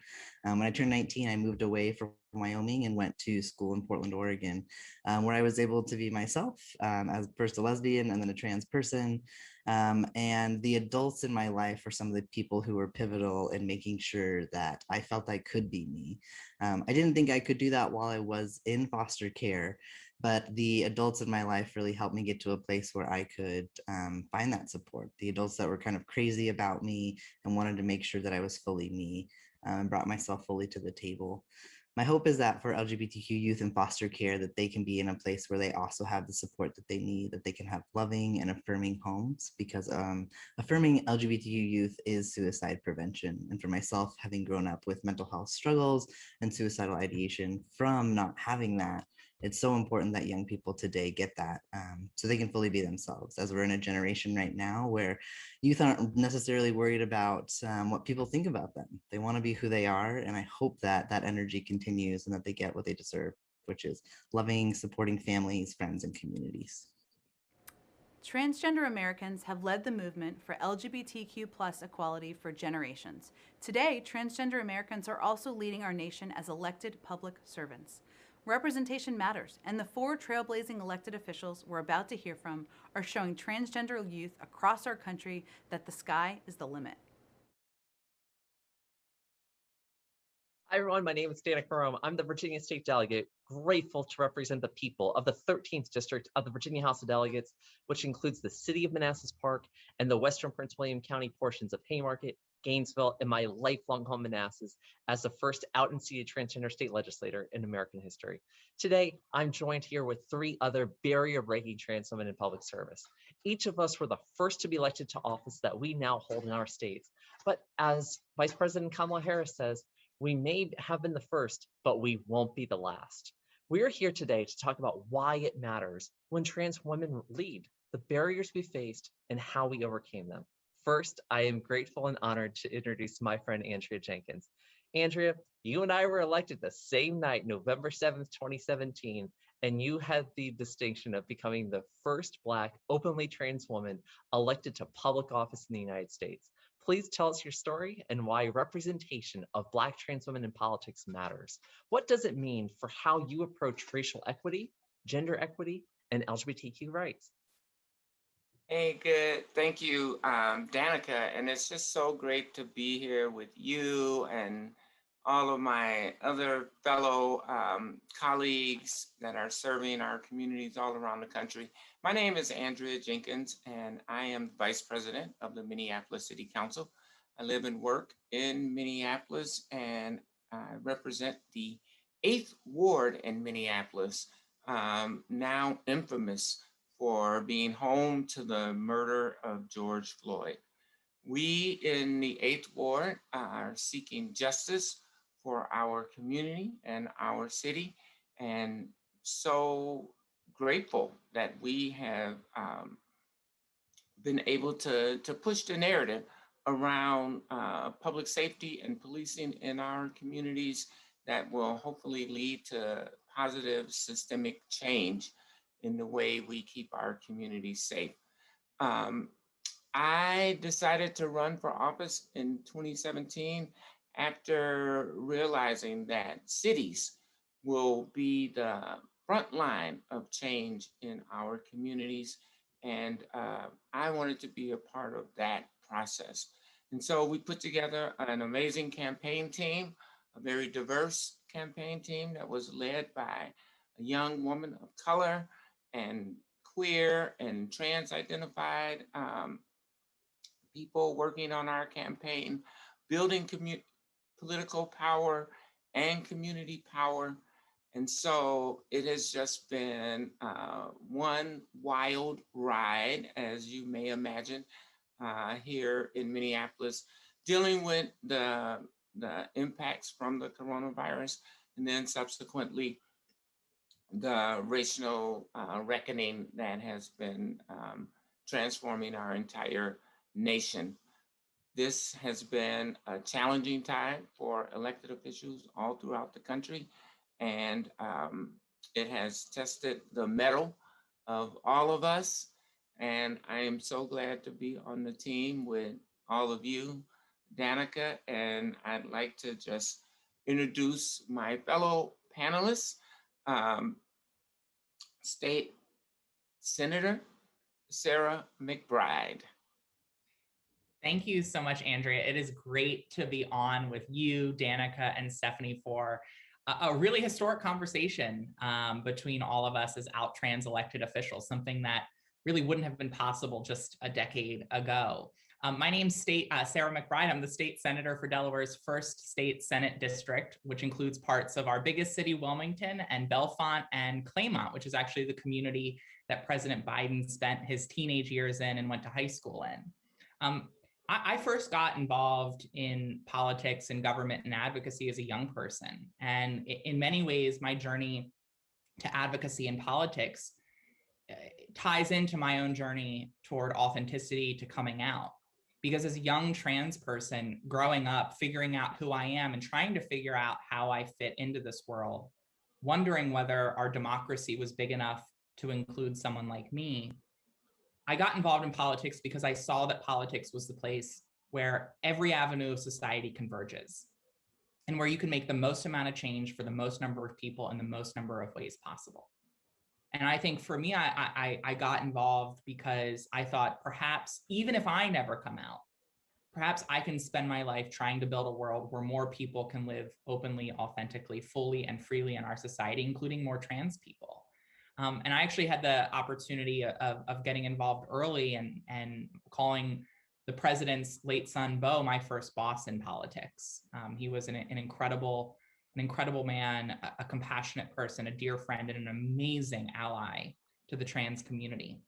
When I turned 19, I moved away from Wyoming and went to school in Portland, Oregon, where I was able to be myself as first a lesbian and then a trans person. And the adults in my life are some of the people who were pivotal in making sure that I felt I could be me. I didn't think I could do that while I was in foster care, but the adults in my life really helped me get to a place where I could find that support. The adults that were kind of crazy about me and wanted to make sure that I was fully me, and brought myself fully to the table. My hope is that for LGBTQ youth in foster care, that they can be in a place where they also have the support that they need, that they can have loving and affirming homes, because affirming LGBTQ youth is suicide prevention. And for myself, having grown up with mental health struggles and suicidal ideation from not having that, it's so important that young people today get that so they can fully be themselves, as we're in a generation right now where youth aren't necessarily worried about what people think about them. They want to be who they are. And I hope that that energy continues and that they get what they deserve, which is loving, supporting families, friends, and communities. Transgender Americans have led the movement for LGBTQ plus equality for generations. Today, transgender Americans are also leading our nation as elected public servants. Representation matters, and the 4 trailblazing elected officials we're about to hear from are showing transgender youth across our country that the sky is the limit. Hi, everyone. My name is Danica Rome. I'm the Virginia State Delegate, grateful to represent the people of the 13th District of the Virginia House of Delegates, which includes the city of Manassas Park and the western Prince William County portions of Haymarket, Gainesville, and my lifelong home, Manassas, as the first out-and-seated transgender state legislator in American history. Today, I'm joined here with 3 other barrier-breaking trans women in public service. Each of us were the first to be elected to office that we now hold in our states. But as Vice President Kamala Harris says, we may have been the first, but we won't be the last. We are here today to talk about why it matters when trans women lead, the barriers we faced, and how we overcame them. First, I am grateful and honored to introduce my friend Andrea Jenkins. Andrea, you and I were elected the same night, November 7th, 2017, and you had the distinction of becoming the first Black openly trans woman elected to public office in the United States. Please tell us your story and why representation of Black trans women in politics matters. What does it mean for how you approach racial equity, gender equity, and LGBTQ rights? Hey, good. Thank you, Danica. And it's just so great to be here with you and all of my other fellow colleagues that are serving our communities all around the country. My name is Andrea Jenkins, and I am Vice President of the Minneapolis City Council. I live and work in Minneapolis, and I represent the 8th Ward in Minneapolis, now infamous for being home to the murder of George Floyd. We in the 8th Ward are seeking justice for our community and our city, and so grateful that we have been able to push the narrative around public safety and policing in our communities that will hopefully lead to positive systemic change in the way we keep our communities safe. I decided to run for office in 2017 after realizing that cities will be the front line of change in our communities. And I wanted to be a part of that process. And so we put together an amazing campaign team, a very diverse campaign team that was led by a young woman of color and queer and trans identified people working on our campaign, building political power and community power. And so it has just been one wild ride, as you may imagine, here in Minneapolis, dealing with the impacts from the coronavirus, and then subsequently the racial reckoning that has been transforming our entire nation. This has been a challenging time for elected officials all throughout the country, and it has tested the mettle of all of us. And I am so glad to be on the team with all of you, Danica, and I'd like to just introduce my fellow panelists. State Senator Sarah McBride. Thank you so much, Andrea. It is great to be on with you, Danica, and Stephanie for a really historic conversation between all of us as out trans elected officials, something that really wouldn't have been possible just a decade ago. My name's Sarah McBride. I'm the state senator for Delaware's 1st State Senate District, which includes parts of our biggest city, Wilmington, and Bellefonte and Claymont, which is actually the community that President Biden spent his teenage years in and went to high school in. I first got involved in politics and government and advocacy as a young person. And in many ways, my journey to advocacy and politics ties into my own journey toward authenticity, to coming out. Because as a young trans person growing up, figuring out who I am and trying to figure out how I fit into this world, wondering whether our democracy was big enough to include someone like me, I got involved in politics because I saw that politics was the place where every avenue of society converges and where you can make the most amount of change for the most number of people in the most number of ways possible. And I think for me, I got involved because I thought perhaps even if I never come out, perhaps I can spend my life trying to build a world where more people can live openly, authentically, fully, and freely in our society, including more trans people. And I actually had the opportunity of getting involved early and calling the president's late son, Bo, my first boss in politics. He was an incredible man, a compassionate person, a dear friend, and an amazing ally to the trans community.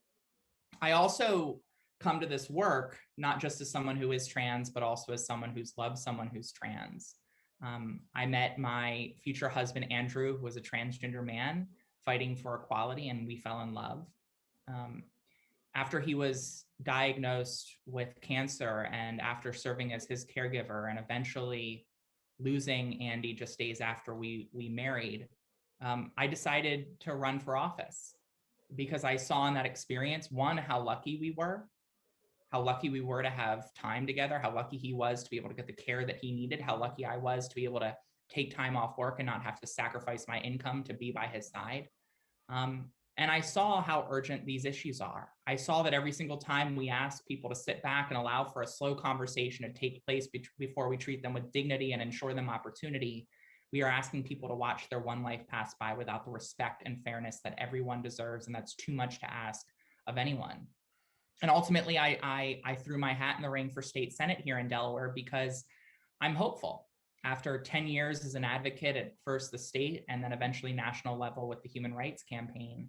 I also come to this work not just as someone who is trans, but also as someone who's loved someone who's trans. I met my future husband, Andrew, who was a transgender man fighting for equality, and we fell in love. After he was diagnosed with cancer and after serving as his caregiver and eventually losing Andy just days after we married, I decided to run for office because I saw in that experience, one, how lucky we were to have time together, how lucky he was to be able to get the care that he needed, how lucky I was to be able to take time off work and not have to sacrifice my income to be by his side. And I saw how urgent these issues are. I saw that every single time we ask people to sit back and allow for a slow conversation to take place before we treat them with dignity and ensure them opportunity, we are asking people to watch their one life pass by without the respect and fairness that everyone deserves, and that's too much to ask of anyone. And ultimately, I threw my hat in the ring for state senate here in Delaware because I'm hopeful. After 10 years as an advocate at first the state and then eventually national level with the Human Rights Campaign,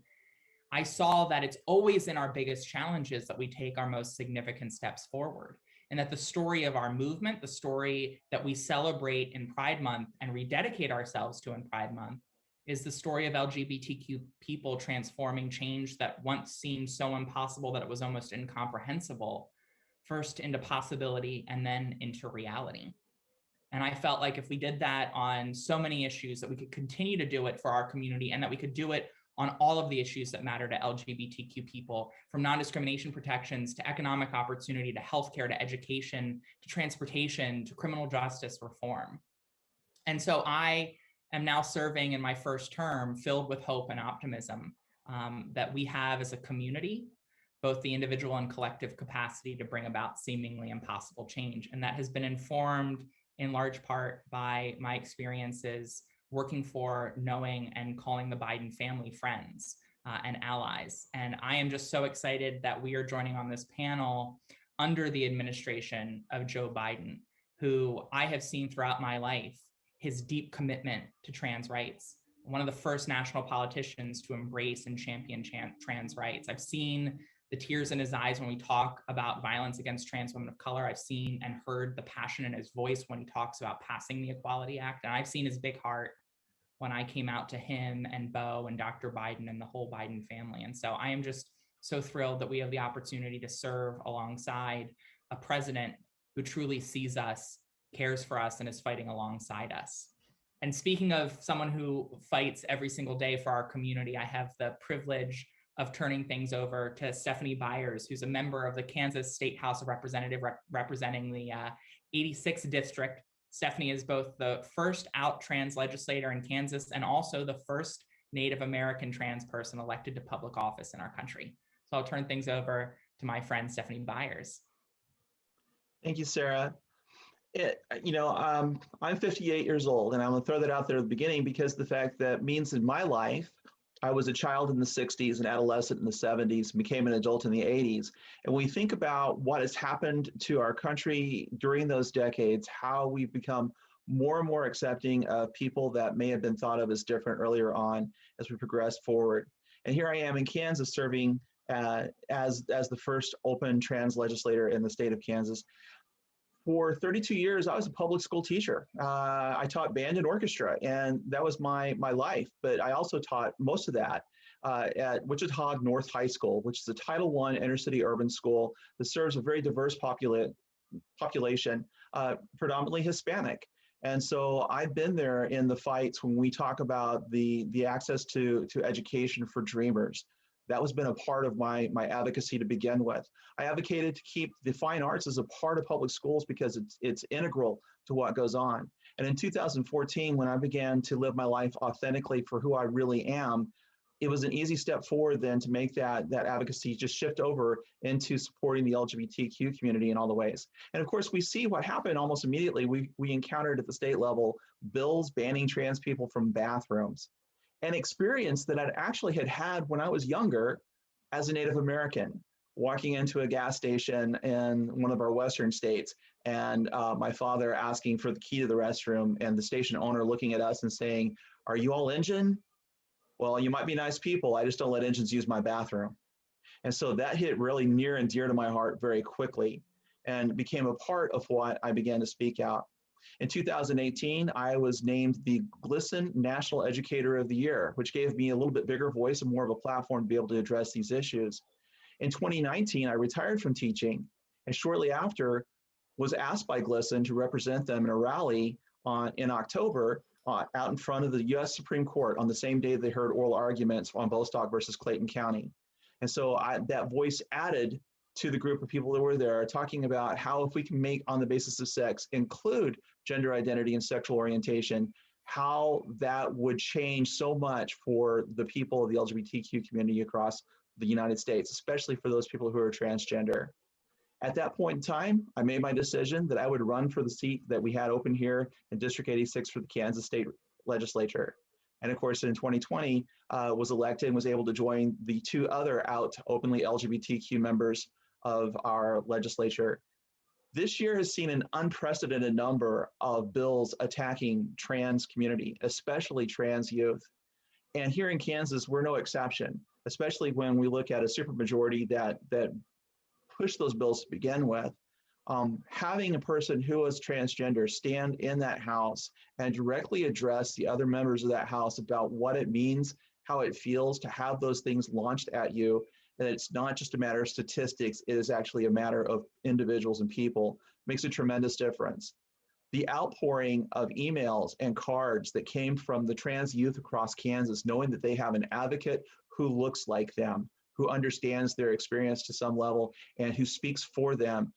I saw that it's always in our biggest challenges that we take our most significant steps forward. And that the story of our movement, the story that we celebrate in Pride Month and rededicate ourselves to in Pride Month, is the story of LGBTQ people transforming change that once seemed so impossible that it was almost incomprehensible, first into possibility and then into reality. And I felt like if we did that on so many issues, that we could continue to do it for our community and that we could do it on all of the issues that matter to LGBTQ people, from non-discrimination protections to economic opportunity to healthcare to education to transportation to criminal justice reform. And so I am now serving in my first term filled with hope and optimism that we have as a community, both the individual and collective capacity to bring about seemingly impossible change. And that has been informed in large part by my experiences working for, knowing, and calling the Biden family friends and allies. And I am just so excited that we are joining on this panel under the administration of Joe Biden, who I have seen throughout my life his deep commitment to trans rights. One of the first national politicians to embrace and champion trans rights. I've seen the tears in his eyes when we talk about violence against trans women of color. I've seen and heard the passion in his voice when he talks about passing the Equality Act. And I've seen his big heart when I came out to him and Bo and Dr. Biden and the whole Biden family. And so I am just so thrilled that we have the opportunity to serve alongside a president who truly sees us, cares for us, and is fighting alongside us. And speaking of someone who fights every single day for our community, I have the privilege of turning things over to Stephanie Byers, who's a member of the Kansas State House of Representatives representing the 86th district. Stephanie is both the first out trans legislator in Kansas and also the first Native American trans person elected to public office in our country. So I'll turn things over to my friend, Stephanie Byers. Thank you, Sarah. I'm 58 years old, and I'm gonna throw that out there at the beginning because the fact that means in my life, I was a child in the 60s, an adolescent in the 70s, became an adult in the 80s. And when we think about what has happened to our country during those decades, how we've become more and more accepting of people that may have been thought of as different earlier on as we progress forward. And here I am in Kansas serving as the first open trans legislator in the state of Kansas. For 32 years, I was a public school teacher. I taught band and orchestra, and that was my life. But I also taught most of that at Wichita North High School, which is a Title I inner city urban school that serves a very diverse population, predominantly Hispanic. And so I've been there in the fights when we talk about the access to education for dreamers, That was been a part of my advocacy to begin with. I advocated to keep the fine arts as a part of public schools because it's integral to what goes on. And in 2014, when I began to live my life authentically for who I really am, it was an easy step forward then to make that advocacy just shift over into supporting the LGBTQ community in all the ways. And of course, we see what happened almost immediately. We encountered at the state level bills banning trans people from bathrooms, an experience that I'd actually had when I was younger as a Native American, walking into a gas station in one of our Western states, and my father asking for the key to the restroom, and the station owner looking at us and saying, "Are you all Injun? Well, you might be nice people. I just don't let Injuns use my bathroom." And so that hit really near and dear to my heart very quickly and became a part of what I began to speak out. In 2018, I was named the GLSEN National Educator of the Year, which gave me a little bit bigger voice and more of a platform to be able to address these issues. In 2019, I retired from teaching, and shortly after was asked by GLSEN to represent them in a rally in October out in front of the US Supreme Court on the same day they heard oral arguments on Bostock versus Clayton County. And so that voice added to the group of people that were there, talking about how if we can make on the basis of sex include gender identity and sexual orientation, how that would change so much for the people of the LGBTQ community across the United States, especially for those people who are transgender. At that point in time, I made my decision that I would run for the seat that we had open here in District 86 for the Kansas State Legislature. And of course, in 2020, was elected and was able to join the two other out openly LGBTQ members of our legislature. This year has seen an unprecedented number of bills attacking trans community, especially trans youth. And here in Kansas, we're no exception, especially when we look at a supermajority that push those bills to begin with. Having a person who is transgender stand in that house and directly address the other members of that house about what it means, how it feels to have those things launched at you, and it's not just a matter of statistics, it is actually a matter of individuals and people, makes a tremendous difference. The outpouring of emails and cards that came from the trans youth across Kansas, knowing that they have an advocate who looks like them, who understands their experience to some level, and who speaks for them,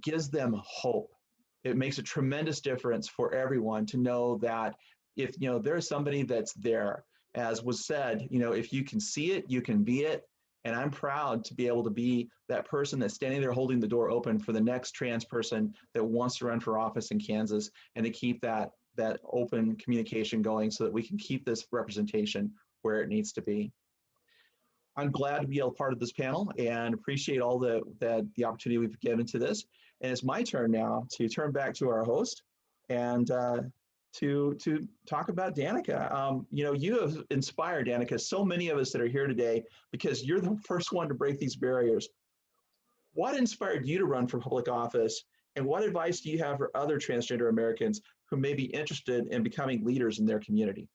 gives them hope. It makes a tremendous difference for everyone to know that if there's somebody that's there, as was said, if you can see it, you can be it. And I'm proud to be able to be that person that's standing there holding the door open for the next trans person that wants to run for office in Kansas, and to keep that open communication going so that we can keep this representation where it needs to be. I'm glad to be a part of this panel and appreciate all the opportunity we've given to this. And it's my turn now to turn back to our host and to talk about Danica. You have inspired, Danica, so many of us that are here today because you're the first one to break these barriers. What inspired you to run for public office? And what advice do you have for other transgender Americans who may be interested in becoming leaders in their community?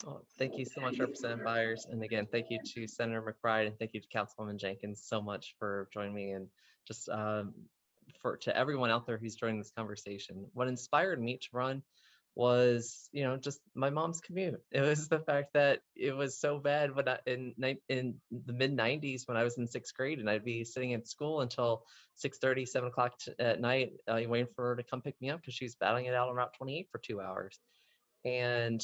Oh, thank you so much, Representative Byers. And again, thank you to Senator McBride and thank you to Councilwoman Jenkins so much for joining me, and just to everyone out there who's joining this conversation. What inspired me to run was, just my mom's commute. It was the fact that it was so bad when in the mid 90s when I was in 6th grade, and I'd be sitting at school until 6:30, 7 o'clock at night, waiting for her to come pick me up because she's battling it out on Route 28 for 2 hours. And,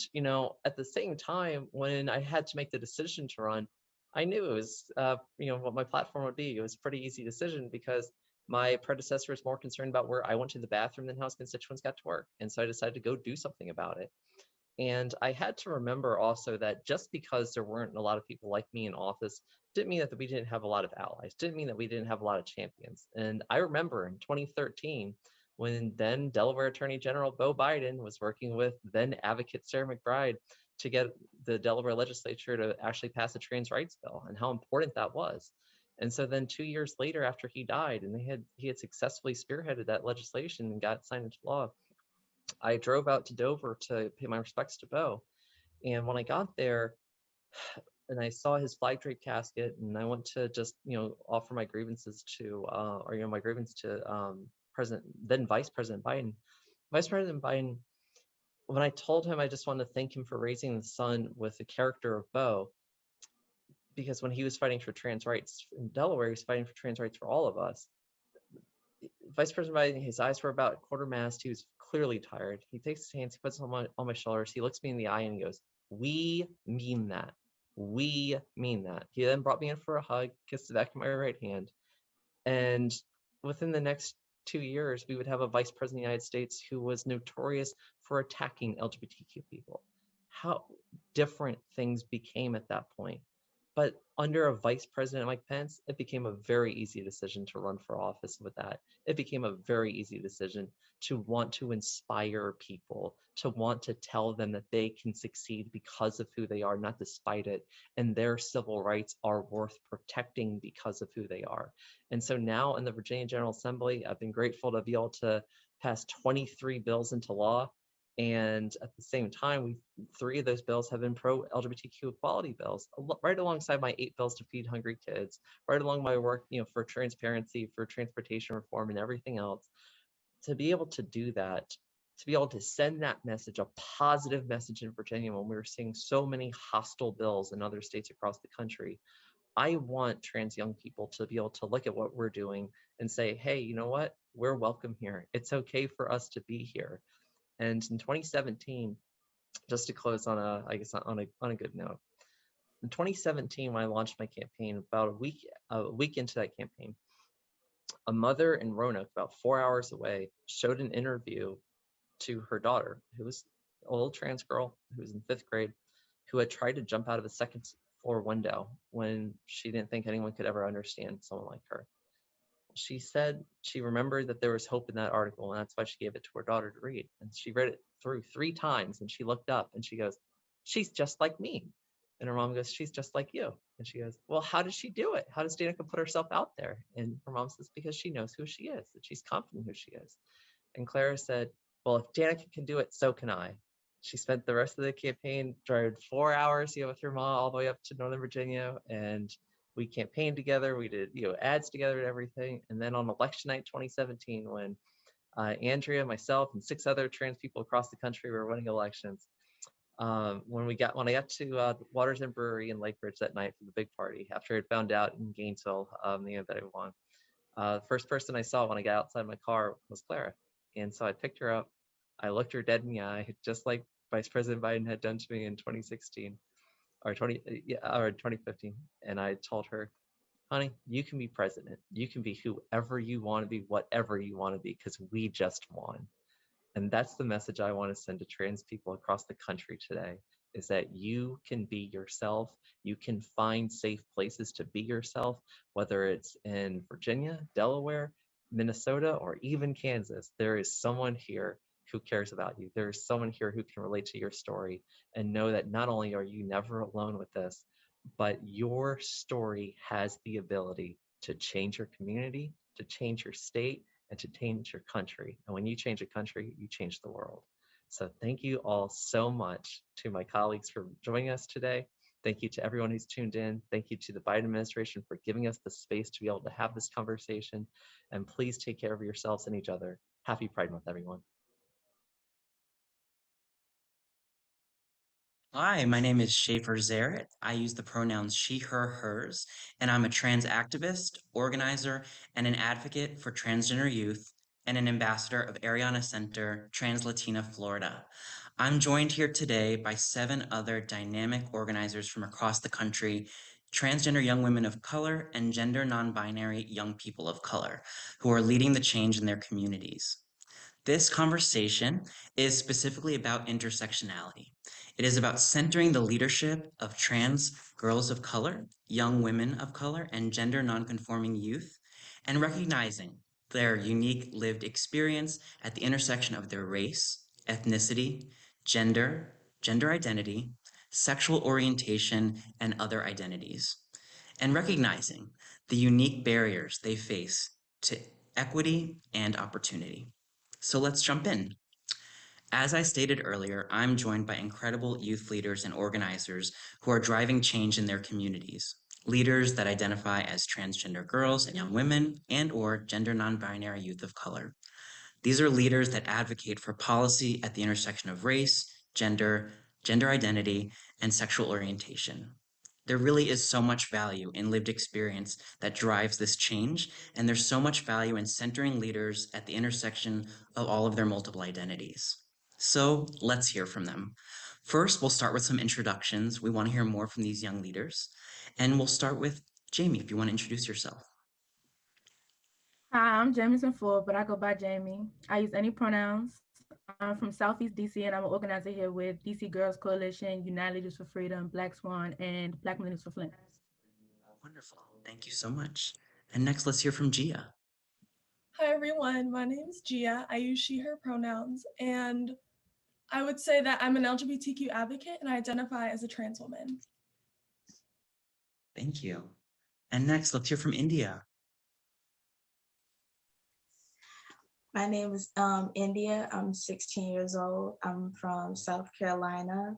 at the same time, when I had to make the decision to run, I knew it was, what my platform would be. It was a pretty easy decision because my predecessor was more concerned about where I went to the bathroom than how his constituents got to work. And so I decided to go do something about it. And I had to remember also that just because there weren't a lot of people like me in office didn't mean that we didn't have a lot of allies, didn't mean that we didn't have a lot of champions. And I remember in 2013, when then Delaware Attorney General Beau Biden was working with then advocate Sarah McBride to get the Delaware legislature to actually pass a trans rights bill, and how important that was. And so then 2 years later, after he died, and he had successfully spearheaded that legislation and got it signed into law, I drove out to Dover to pay my respects to Beau. And when I got there, and I saw his flag draped casket, and I went to just offer my grievances to my grievance to then Vice President Biden. Vice President Biden, when I told him I just wanted to thank him for raising the son with the character of Beau, because when he was fighting for trans rights in Delaware, he was fighting for trans rights for all of us. Vice President Biden, his eyes were about quarter mast. He was clearly tired. He takes his hands, he puts them on my shoulders. He looks me in the eye and he goes, "We mean that. We mean that." He then brought me in for a hug, kissed the back of my right hand. And within the next 2 years, we would have a vice president of the United States who was notorious for attacking LGBTQ people. How different things became at that point. But under a vice president, Mike Pence, it became a very easy decision to run for office with that. It became a very easy decision to want to inspire people, to want to tell them that they can succeed because of who they are, not despite it. And their civil rights are worth protecting because of who they are. And so now in the Virginia General Assembly, I've been grateful to be able to pass 23 bills into law. And at the same time, 3 of those bills have been pro-LGBTQ equality bills, right alongside my 8 bills to feed hungry kids, right along my work, for transparency, for transportation reform, and everything else. To be able to do that, to be able to send that message, a positive message in Virginia when we were seeing so many hostile bills in other states across the country, I want trans young people to be able to look at what we're doing and say, hey, you know what? We're welcome here. It's okay for us to be here. And in 2017, just to close on a good note, in 2017, when I launched my campaign, about a week into that campaign, a mother in Roanoke, about 4 hours away, showed an interview to her daughter, who was a little trans girl who was in 5th grade, who had tried to jump out of a second floor window when she didn't think anyone could ever understand someone like her. She said she remembered that there was hope in that article, and that's why she gave it to her daughter to read. And she read it through 3 times, and she looked up and she goes, "She's just like me." And her mom goes, "She's just like you." And she goes, "Well, how does she do it? How does Danica put herself out there?" And her mom says, "Because she knows who she is, that she's confident who she is." And Clara said, "Well, if Danica can do it, so can I." She spent the rest of the campaign, drove 4 hours, with her mom all the way up to Northern Virginia, and we campaigned together. We did, ads together and everything. And then on election night 2017, when Andrea, myself, and 6 other trans people across the country were winning elections, when I got to the Waters and Brewery in Lake Ridge that night for the big party, after I had found out in Gainesville that I won, the first person I saw when I got outside my car was Clara. And so I picked her up. I looked her dead in the eye, just like Vice President Biden had done to me in 2016 or 2015. And I told her, "Honey, you can be president. You can be whoever you want to be, whatever you want to be, because we just won." And that's the message I want to send to trans people across the country today, is that you can be yourself. You can find safe places to be yourself, whether it's in Virginia, Delaware, Minnesota, or even Kansas. There is someone here who cares about you. There is someone here who can relate to your story, and know that not only are you never alone with this, but your story has the ability to change your community, to change your state, and to change your country. And when you change a country, you change the world. So thank you all so much to my colleagues for joining us today. Thank you to everyone who's tuned in. Thank you to the Biden administration for giving us the space to be able to have this conversation. And please take care of yourselves and each other. Happy Pride Month, everyone. Hi, my name is Schaefer Zaret. I use the pronouns she, her, hers, and I'm a trans activist, organizer, and an advocate for transgender youth and an ambassador of Ariana Center, Trans Latina Florida. I'm joined here today by 7 other dynamic organizers from across the country, transgender young women of color and gender non-binary young people of color, who are leading the change in their communities. This conversation is specifically about intersectionality. It is about centering the leadership of trans girls of color, young women of color, and gender nonconforming youth, and recognizing their unique lived experience at the intersection of their race, ethnicity, gender, gender identity, sexual orientation, and other identities, and recognizing the unique barriers they face to equity and opportunity. So let's jump in. As I stated earlier, I'm joined by incredible youth leaders and organizers who are driving change in their communities. Leaders that identify as transgender girls and young women and/or gender non-binary youth of color. These are leaders that advocate for policy at the intersection of race, gender, gender identity, and sexual orientation. There really is so much value in lived experience that drives this change, and there's so much value in centering leaders at the intersection of all of their multiple identities. So let's hear from them. First, we'll start with some introductions. We want to hear more from these young leaders. And we'll start with Jamie, if you want to introduce yourself. Hi, I'm Jamison Ford, but I go by Jamie. I use any pronouns. I'm from Southeast DC, and I'm an organizer here with DC Girls Coalition, United Leaders for Freedom, Black Swan, and Black Millennials for Flint. Wonderful. Thank you so much. And next, let's hear from Gia. Hi, everyone. My name is Gia. I use she, her pronouns, and I would say that I'm an LGBTQ advocate and I identify as a trans woman. Thank you. And next, let's hear from India. My name is India. I'm 16 years old. I'm from South Carolina.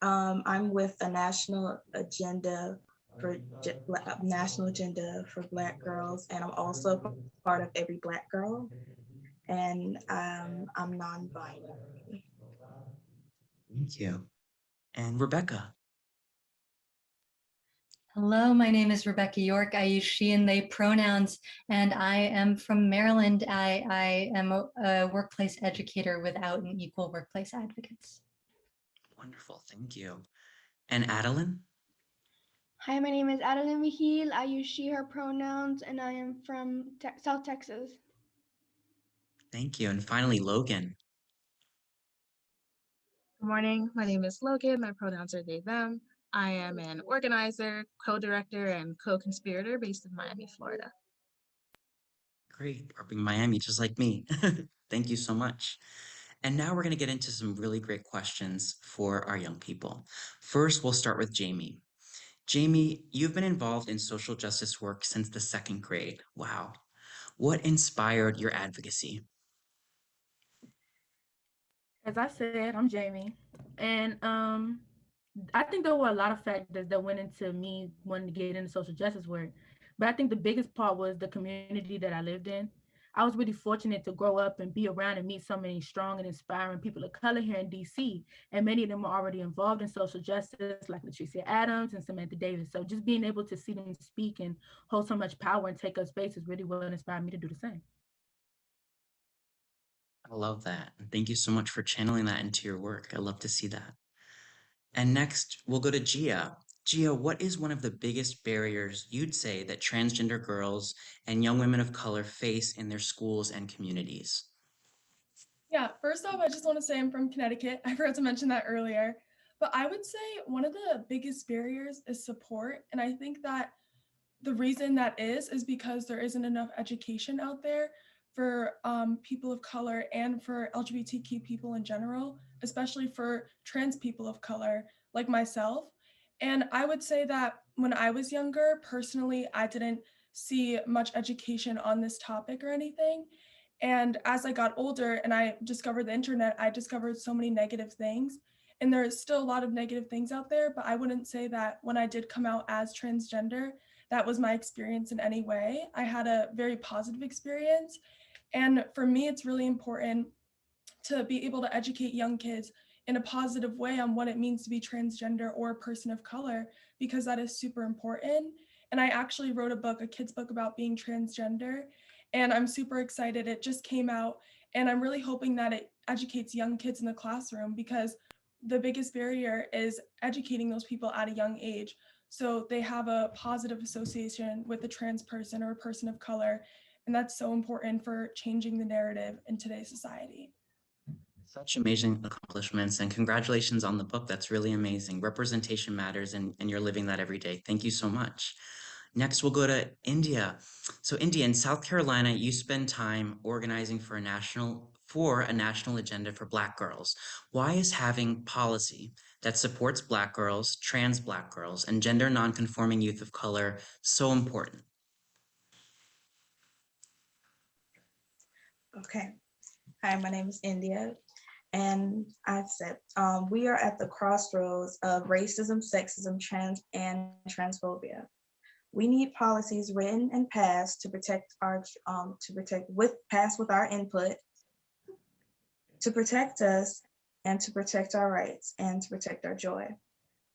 I'm with a national agenda for Black girls, and I'm also part of Every Black Girl. And I'm non-binary. Thank you. And Rebecca. Hello, my name is Rebecca York. I use she and they pronouns, and I am from Maryland. I am a workplace educator with Out and Equal Workplace Advocates. Wonderful, thank you. And Adeline? Hi, my name is Adeline Mihil. I use she, her pronouns, and I am from South Texas. Thank you. And finally, Logan. Good morning. My name is Logan. My pronouns are they, them. I am an organizer, co-director, and co-conspirator based in Miami, Florida. Great, repping Miami just like me. Thank you so much. And now we're going to get into some really great questions for our young people. First, we'll start with Jamie. Jamie, you've been involved in social justice work since the 2nd grade. Wow. What inspired your advocacy? As I said, I'm Jamie, and I think there were a lot of factors that went into me wanting to get into social justice work, but I think the biggest part was the community that I lived in. I was really fortunate to grow up and be around and meet so many strong and inspiring people of color here in DC, and many of them are already involved in social justice, like Latricia Adams and Samantha Davis. So just being able to see them speak and hold so much power and take up space is really what inspired me to do the same. I love that. And thank you so much for channeling that into your work. I love to see that. And next, we'll go to Gia. Gia, what is one of the biggest barriers you'd say that transgender girls and young women of color face in their schools and communities? Yeah, first off, I just want to say I'm from Connecticut. I forgot to mention that earlier. But I would say one of the biggest barriers is support. And I think that the reason that is because there isn't enough education out there for people of color and for LGBTQ people in general, especially for trans people of color like myself. And I would say that when I was younger, personally, I didn't see much education on this topic or anything. And as I got older and I discovered the internet, I discovered so many negative things. And there's still a lot of negative things out there, but I wouldn't say that when I did come out as transgender, that was my experience in any way. I had a very positive experience. And for me, it's really important to be able to educate young kids in a positive way on what it means to be transgender or a person of color, because that is super important. And I actually wrote a book, a kid's book about being transgender, and I'm super excited. It just came out, and I'm really hoping that it educates young kids in the classroom, because the biggest barrier is educating those people at a young age so they have a positive association with a trans person or a person of color. And that's so important for changing the narrative in today's society. Such amazing accomplishments, and congratulations on the book. That's really amazing. Representation matters, and you're living that every day. Thank you so much. Next, we'll go to India. So India, in South Carolina, you spend time organizing for a national agenda for Black girls. Why is having policy that supports Black girls, trans Black girls, and gender nonconforming youth of color so important? Okay. Hi, my name is India. And I said, we are at the crossroads of racism, sexism, and transphobia. We need policies written and passed to protect with our input, to protect us and to protect our rights and to protect our joy.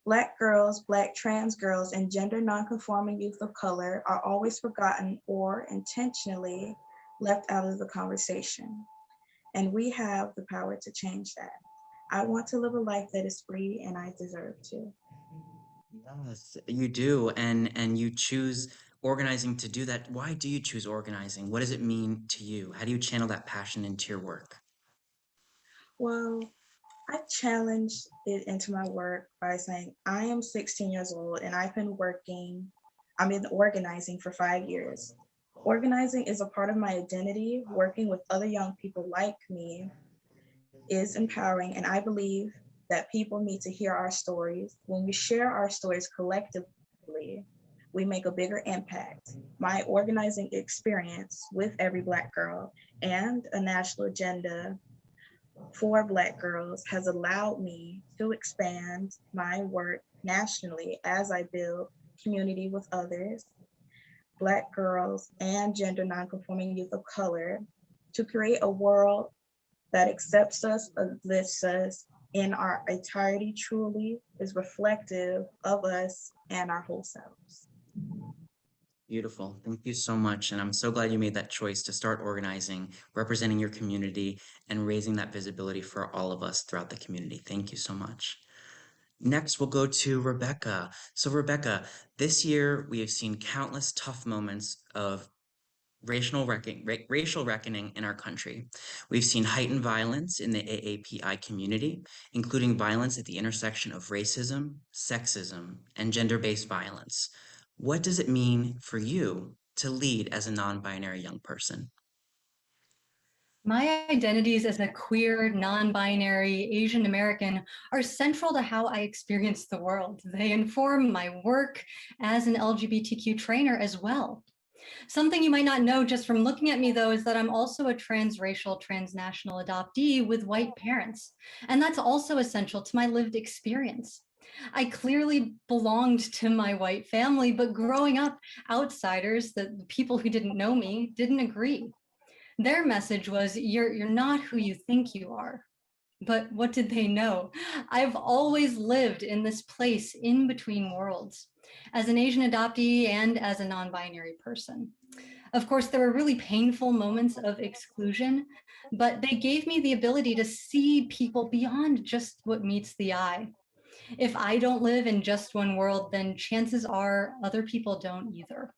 Black girls, Black trans girls, and gender nonconforming youth of color are always forgotten or intentionally left out of the conversation. And we have the power to change that. I want to live a life that is free, and I deserve to. Yes, you do, and you choose organizing to do that. Why do you choose organizing? What does it mean to you? How do you channel that passion into your work? Well, I challenge it into my work by saying I am 16 years old and I've been organizing for 5 years. Organizing is a part of my identity. Working with other young people like me is empowering, and I believe that people need to hear our stories. When we share our stories collectively, we make a bigger impact. My organizing experience with Every Black Girl and a national agenda for Black girls has allowed me to expand my work nationally as I build community with others, Black girls, and gender nonconforming youth of color to create a world that accepts us, uplifts us in our entirety, truly is reflective of us and our whole selves. Beautiful. Thank you so much. And I'm so glad you made that choice to start organizing, representing your community, and raising that visibility for all of us throughout the community. Thank you so much. Next, we'll go to Rebecca. So, Rebecca, this year we have seen countless tough moments of racial reckoning in our country. We've seen heightened violence in the AAPI community, including violence at the intersection of racism, sexism, and gender-based violence. What does it mean for you to lead as a non-binary young person? My identities as a queer, non-binary, Asian American are central to how I experience the world. They inform my work as an LGBTQ trainer as well. Something you might not know just from looking at me, though, is that I'm also a transracial, transnational adoptee with white parents. And that's also essential to my lived experience. I clearly belonged to my white family, but growing up, outsiders, the people who didn't know me, didn't agree. Their message was, you're not who you think you are. But what did they know? I've always lived in this place in between worlds, as an Asian adoptee and as a non-binary person. Of course, there were really painful moments of exclusion, but they gave me the ability to see people beyond just what meets the eye. If I don't live in just one world, then chances are other people don't either.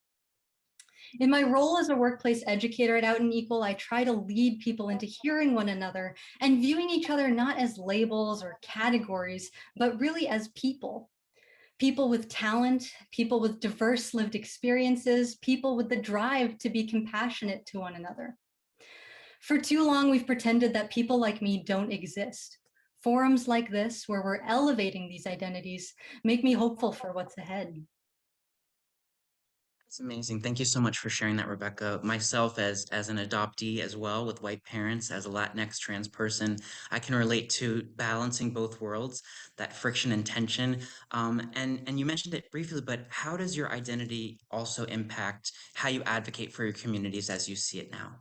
In my role as a workplace educator at Out and Equal, I try to lead people into hearing one another and viewing each other not as labels or categories, but really as people. People with talent, people with diverse lived experiences, people with the drive to be compassionate to one another. For too long, we've pretended that people like me don't exist. Forums like this, where we're elevating these identities, make me hopeful for what's ahead. That's amazing. Thank you so much for sharing that, Rebecca. Myself, as an adoptee as well, with white parents, as a Latinx trans person, I can relate to balancing both worlds, that friction and tension. And you mentioned it briefly, but how does your identity also impact how you advocate for your communities as you see it now?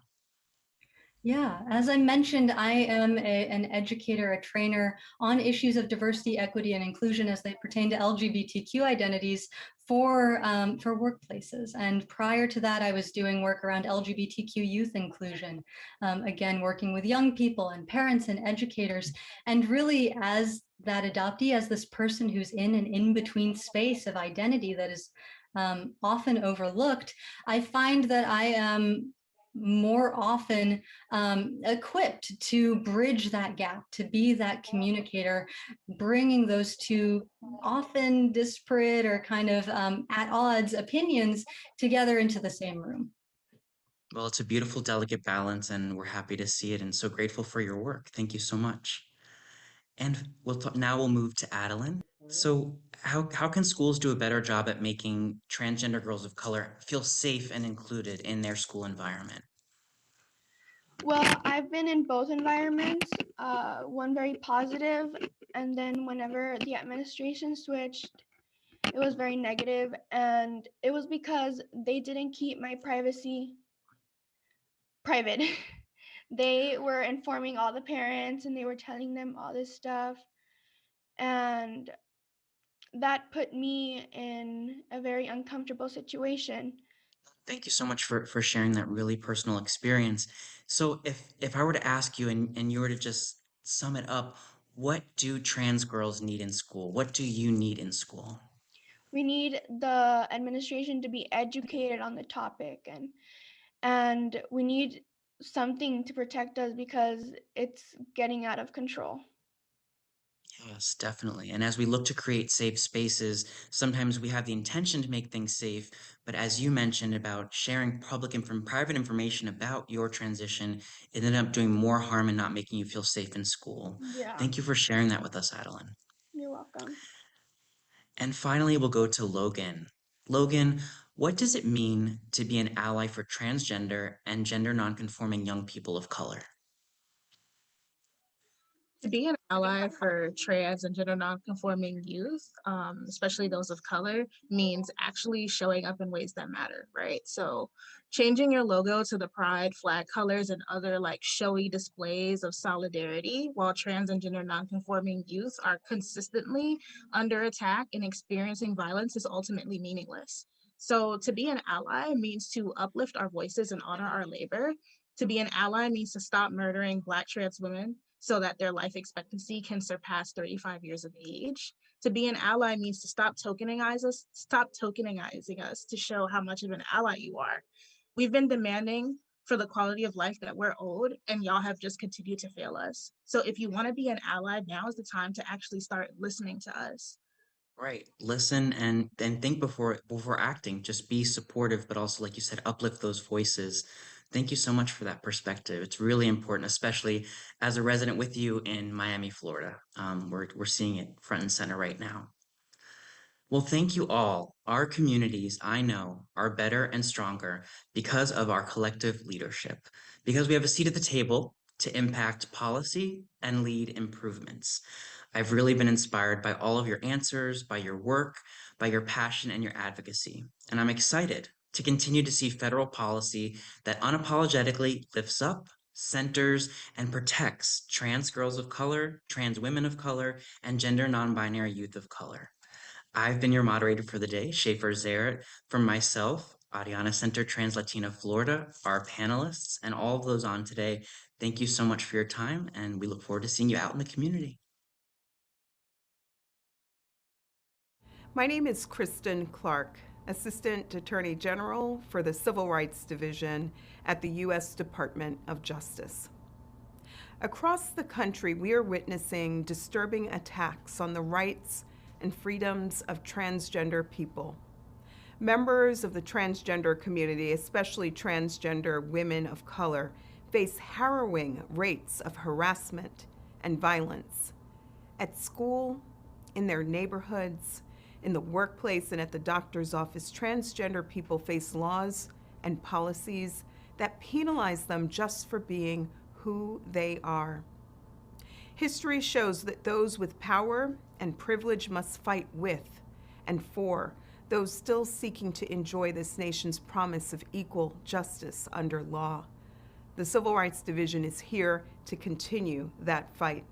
Yeah, as I mentioned, I am an educator, a trainer on issues of diversity, equity, and inclusion as they pertain to LGBTQ identities for workplaces. And prior to that, I was doing work around LGBTQ youth inclusion, again, working with young people and parents and educators. And really, as that adoptee, as this person who's in an in-between space of identity that is often overlooked, I find that I am more often equipped to bridge that gap, to be that communicator, bringing those two often disparate or kind of at odds opinions together into the same room. Well, it's a beautiful, delicate balance, and we're happy to see it and so grateful for your work. Thank you so much. And now we'll move to Adeline. So how can schools do a better job at making transgender girls of color feel safe and included in their school environment? Well, I've been in both environments, one very positive, and then whenever the administration switched, it was very negative, and it was because they didn't keep my privacy private. They were informing all the parents and they were telling them all this stuff, and that put me in a very uncomfortable situation. Thank you so much for sharing that really personal experience. So if I were to ask you and you were to just sum it up, what do trans girls need in school? What do you need in school? We need the administration to be educated on the topic, and we need something to protect us because it's getting out of control. Yes, definitely. And as we look to create safe spaces, sometimes we have the intention to make things safe, but as you mentioned about sharing private information about your transition, it ended up doing more harm and not making you feel safe in school. Yeah, Thank you for sharing that with us, Adeline. you're welcome. And finally, we'll go to Logan. Logan, what does it mean to be an ally for transgender and gender nonconforming young people of color? To be an ally for trans and gender nonconforming youth, especially those of color, means actually showing up in ways that matter, right? So changing your logo to the pride flag colors and other like showy displays of solidarity while trans and gender nonconforming youth are consistently under attack and experiencing violence is ultimately meaningless. So to be an ally means to uplift our voices and honor our labor. To be an ally means to stop murdering Black trans women so that their life expectancy can surpass 35 years of age. To be an ally means to stop tokenizing us to show how much of an ally you are. We've been demanding for the quality of life that we're owed, and y'all have just continued to fail us. So if you want to be an ally, now is the time to actually start listening to us. Right. Listen and then think before acting. Just be supportive, but also, like you said, uplift those voices. Thank you so much for that perspective. It's really important, especially as a resident with you in Miami, Florida. We're seeing it front and center right now. Well, thank you all. Our communities, I know, are better and stronger because of our collective leadership, because we have a seat at the table to impact policy and lead improvements. I've really been inspired by all of your answers, by your work, by your passion and your advocacy. And I'm excited to continue to see federal policy that unapologetically lifts up, centers, and protects trans girls of color, trans women of color, and gender non-binary youth of color. I've been your moderator for the day, Schaefer Zaret. From myself, Ariana Center Trans Latina Florida, our panelists, and all of those on today, thank you so much for your time, and we look forward to seeing you out in the community. My name is Kristen Clark, Assistant Attorney General for the Civil Rights Division at the U.S. Department of Justice. Across the country, we are witnessing disturbing attacks on the rights and freedoms of transgender people. Members of the transgender community, especially transgender women of color, face harrowing rates of harassment and violence at school, in their neighborhoods, in the workplace, and at the doctor's office. Transgender people face laws and policies that penalize them just for being who they are. History shows that those with power and privilege must fight with and for those still seeking to enjoy this nation's promise of equal justice under law. The Civil Rights Division is here to continue that fight.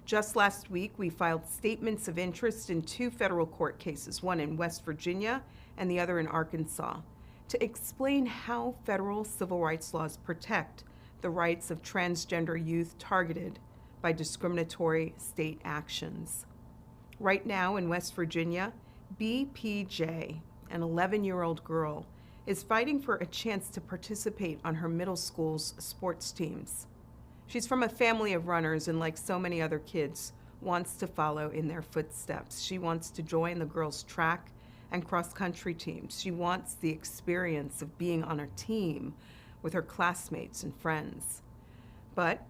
Just last week, we filed statements of interest in 2 federal court cases, one in West Virginia and the other in Arkansas, to explain how federal civil rights laws protect the rights of transgender youth targeted by discriminatory state actions. Right now in West Virginia, BPJ, an 11-year-old girl, is fighting for a chance to participate on her middle school's sports teams. She's from a family of runners and, like so many other kids, wants to follow in their footsteps. She wants to join the girls' track and cross-country teams. She wants the experience of being on a team with her classmates and friends. But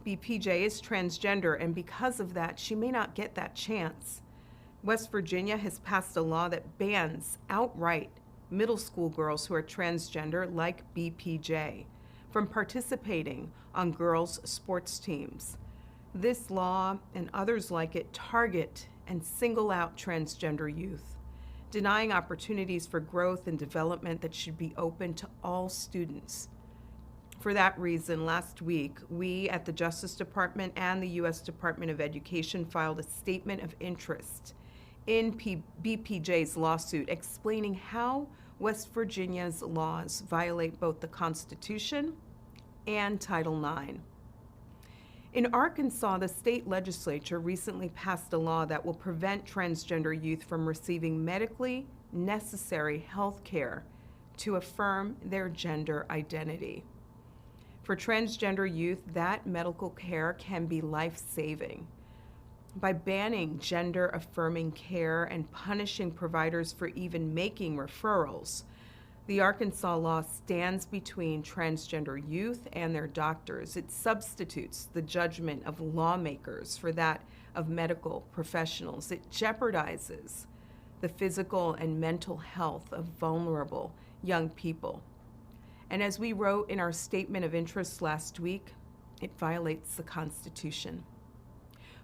BPJ is transgender, and because of that, she may not get that chance. West Virginia has passed a law that bans outright middle school girls who are transgender, like BPJ, from participating on girls' sports teams. This law and others like it target and single out transgender youth, denying opportunities for growth and development that should be open to all students. For that reason, last week, we at the Justice Department and the U.S. Department of Education filed a statement of interest in BPJ's lawsuit explaining how West Virginia's laws violate both the Constitution and Title IX. In Arkansas, the state legislature recently passed a law that will prevent transgender youth from receiving medically necessary health care to affirm their gender identity. For transgender youth, that medical care can be life-saving. By banning gender-affirming care and punishing providers for even making referrals, the Arkansas law stands between transgender youth and their doctors. It substitutes the judgment of lawmakers for that of medical professionals. It jeopardizes the physical and mental health of vulnerable young people. And as we wrote in our statement of interest last week, it violates the Constitution.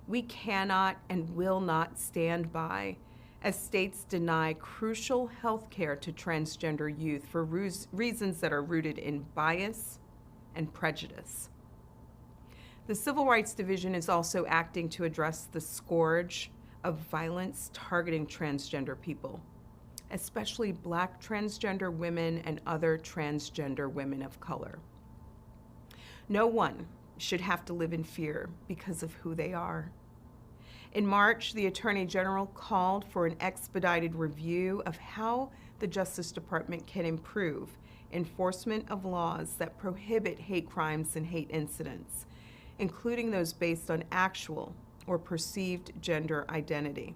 We cannot and will not stand by as states deny crucial health care to transgender youth for reasons that are rooted in bias and prejudice. The Civil Rights Division is also acting to address the scourge of violence targeting transgender people, especially Black transgender women and other transgender women of color. No one should have to live in fear because of who they are. In March, the Attorney General called for an expedited review of how the Justice Department can improve enforcement of laws that prohibit hate crimes and hate incidents, including those based on actual or perceived gender identity.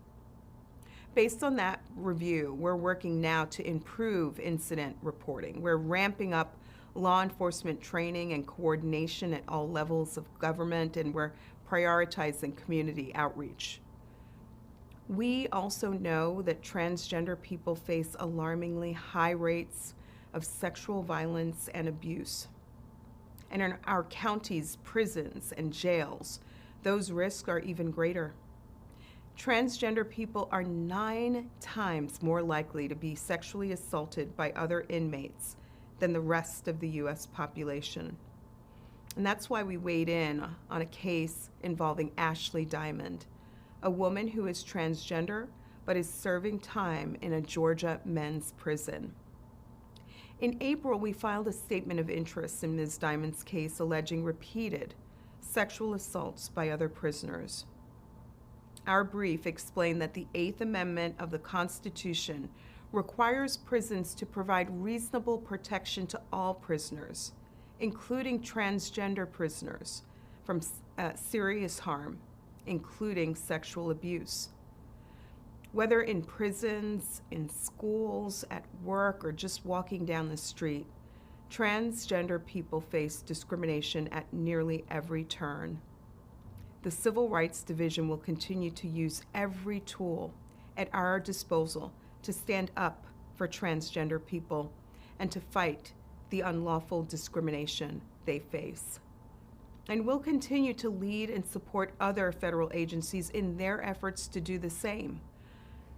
Based on that review, we're working now to improve incident reporting. We're ramping up law enforcement training and coordination at all levels of government, and we're prioritizing community outreach. We also know that transgender people face alarmingly high rates of sexual violence and abuse. And in our county's prisons and jails, those risks are even greater. Transgender people are 9 times more likely to be sexually assaulted by other inmates than the rest of the U.S. population. And that's why we weighed in on a case involving Ashley Diamond, a woman who is transgender but is serving time in a Georgia men's prison. In April, we filed a statement of interest in Ms. Diamond's case alleging repeated sexual assaults by other prisoners. Our brief explained that the 8th Amendment of the Constitution requires prisons to provide reasonable protection to all prisoners, including transgender prisoners, from serious harm, including sexual abuse. Whether in prisons, in schools, at work, or just walking down the street, transgender people face discrimination at nearly every turn. The Civil Rights Division will continue to use every tool at our disposal to stand up for transgender people and to fight the unlawful discrimination they face. And we'll continue to lead and support other federal agencies in their efforts to do the same.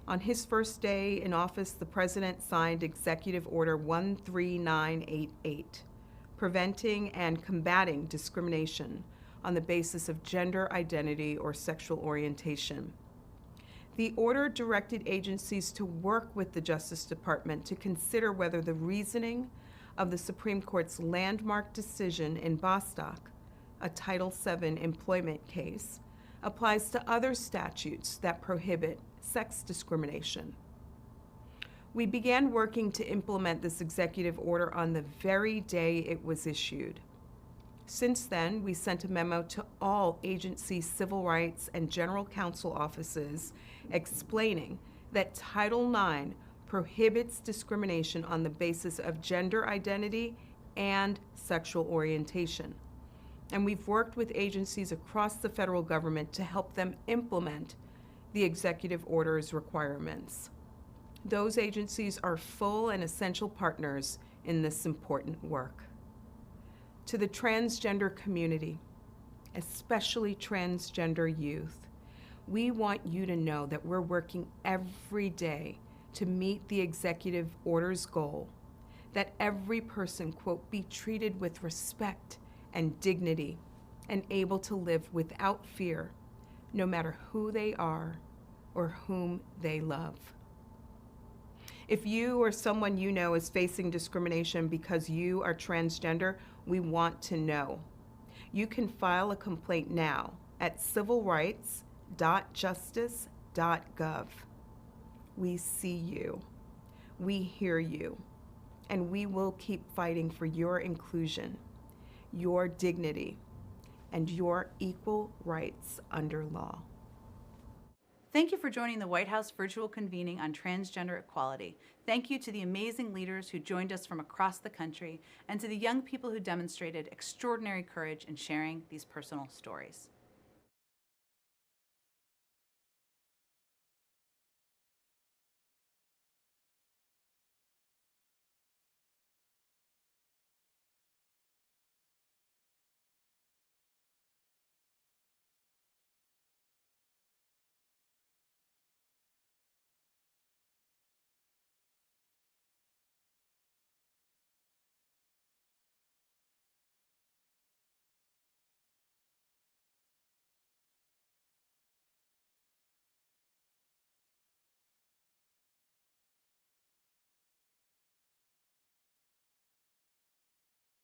On his first day in office, the President signed Executive Order 13988, preventing and combating discrimination on the basis of gender identity or sexual orientation. The order directed agencies to work with the Justice Department to consider whether the reasoning of the Supreme Court's landmark decision in Bostock, a Title VII employment case, applies to other statutes that prohibit sex discrimination. We began working to implement this executive order on the very day it was issued. Since then, we sent a memo to all agency civil rights and general counsel offices explaining that Title IX prohibits discrimination on the basis of gender identity and sexual orientation. And we've worked with agencies across the federal government to help them implement the executive order's requirements. Those agencies are full and essential partners in this important work. To the transgender community, especially transgender youth, we want you to know that we're working every day to meet the executive order's goal that every person, quote, be treated with respect and dignity and able to live without fear, no matter who they are, or whom they love. If you or someone you know is facing discrimination because you are transgender, we want to know. You can file a complaint now at civilrights.justice.gov. We see you, we hear you, and we will keep fighting for your inclusion, your dignity, and your equal rights under law. Thank you for joining the White House virtual convening on transgender equality. Thank you to the amazing leaders who joined us from across the country and to the young people who demonstrated extraordinary courage in sharing these personal stories.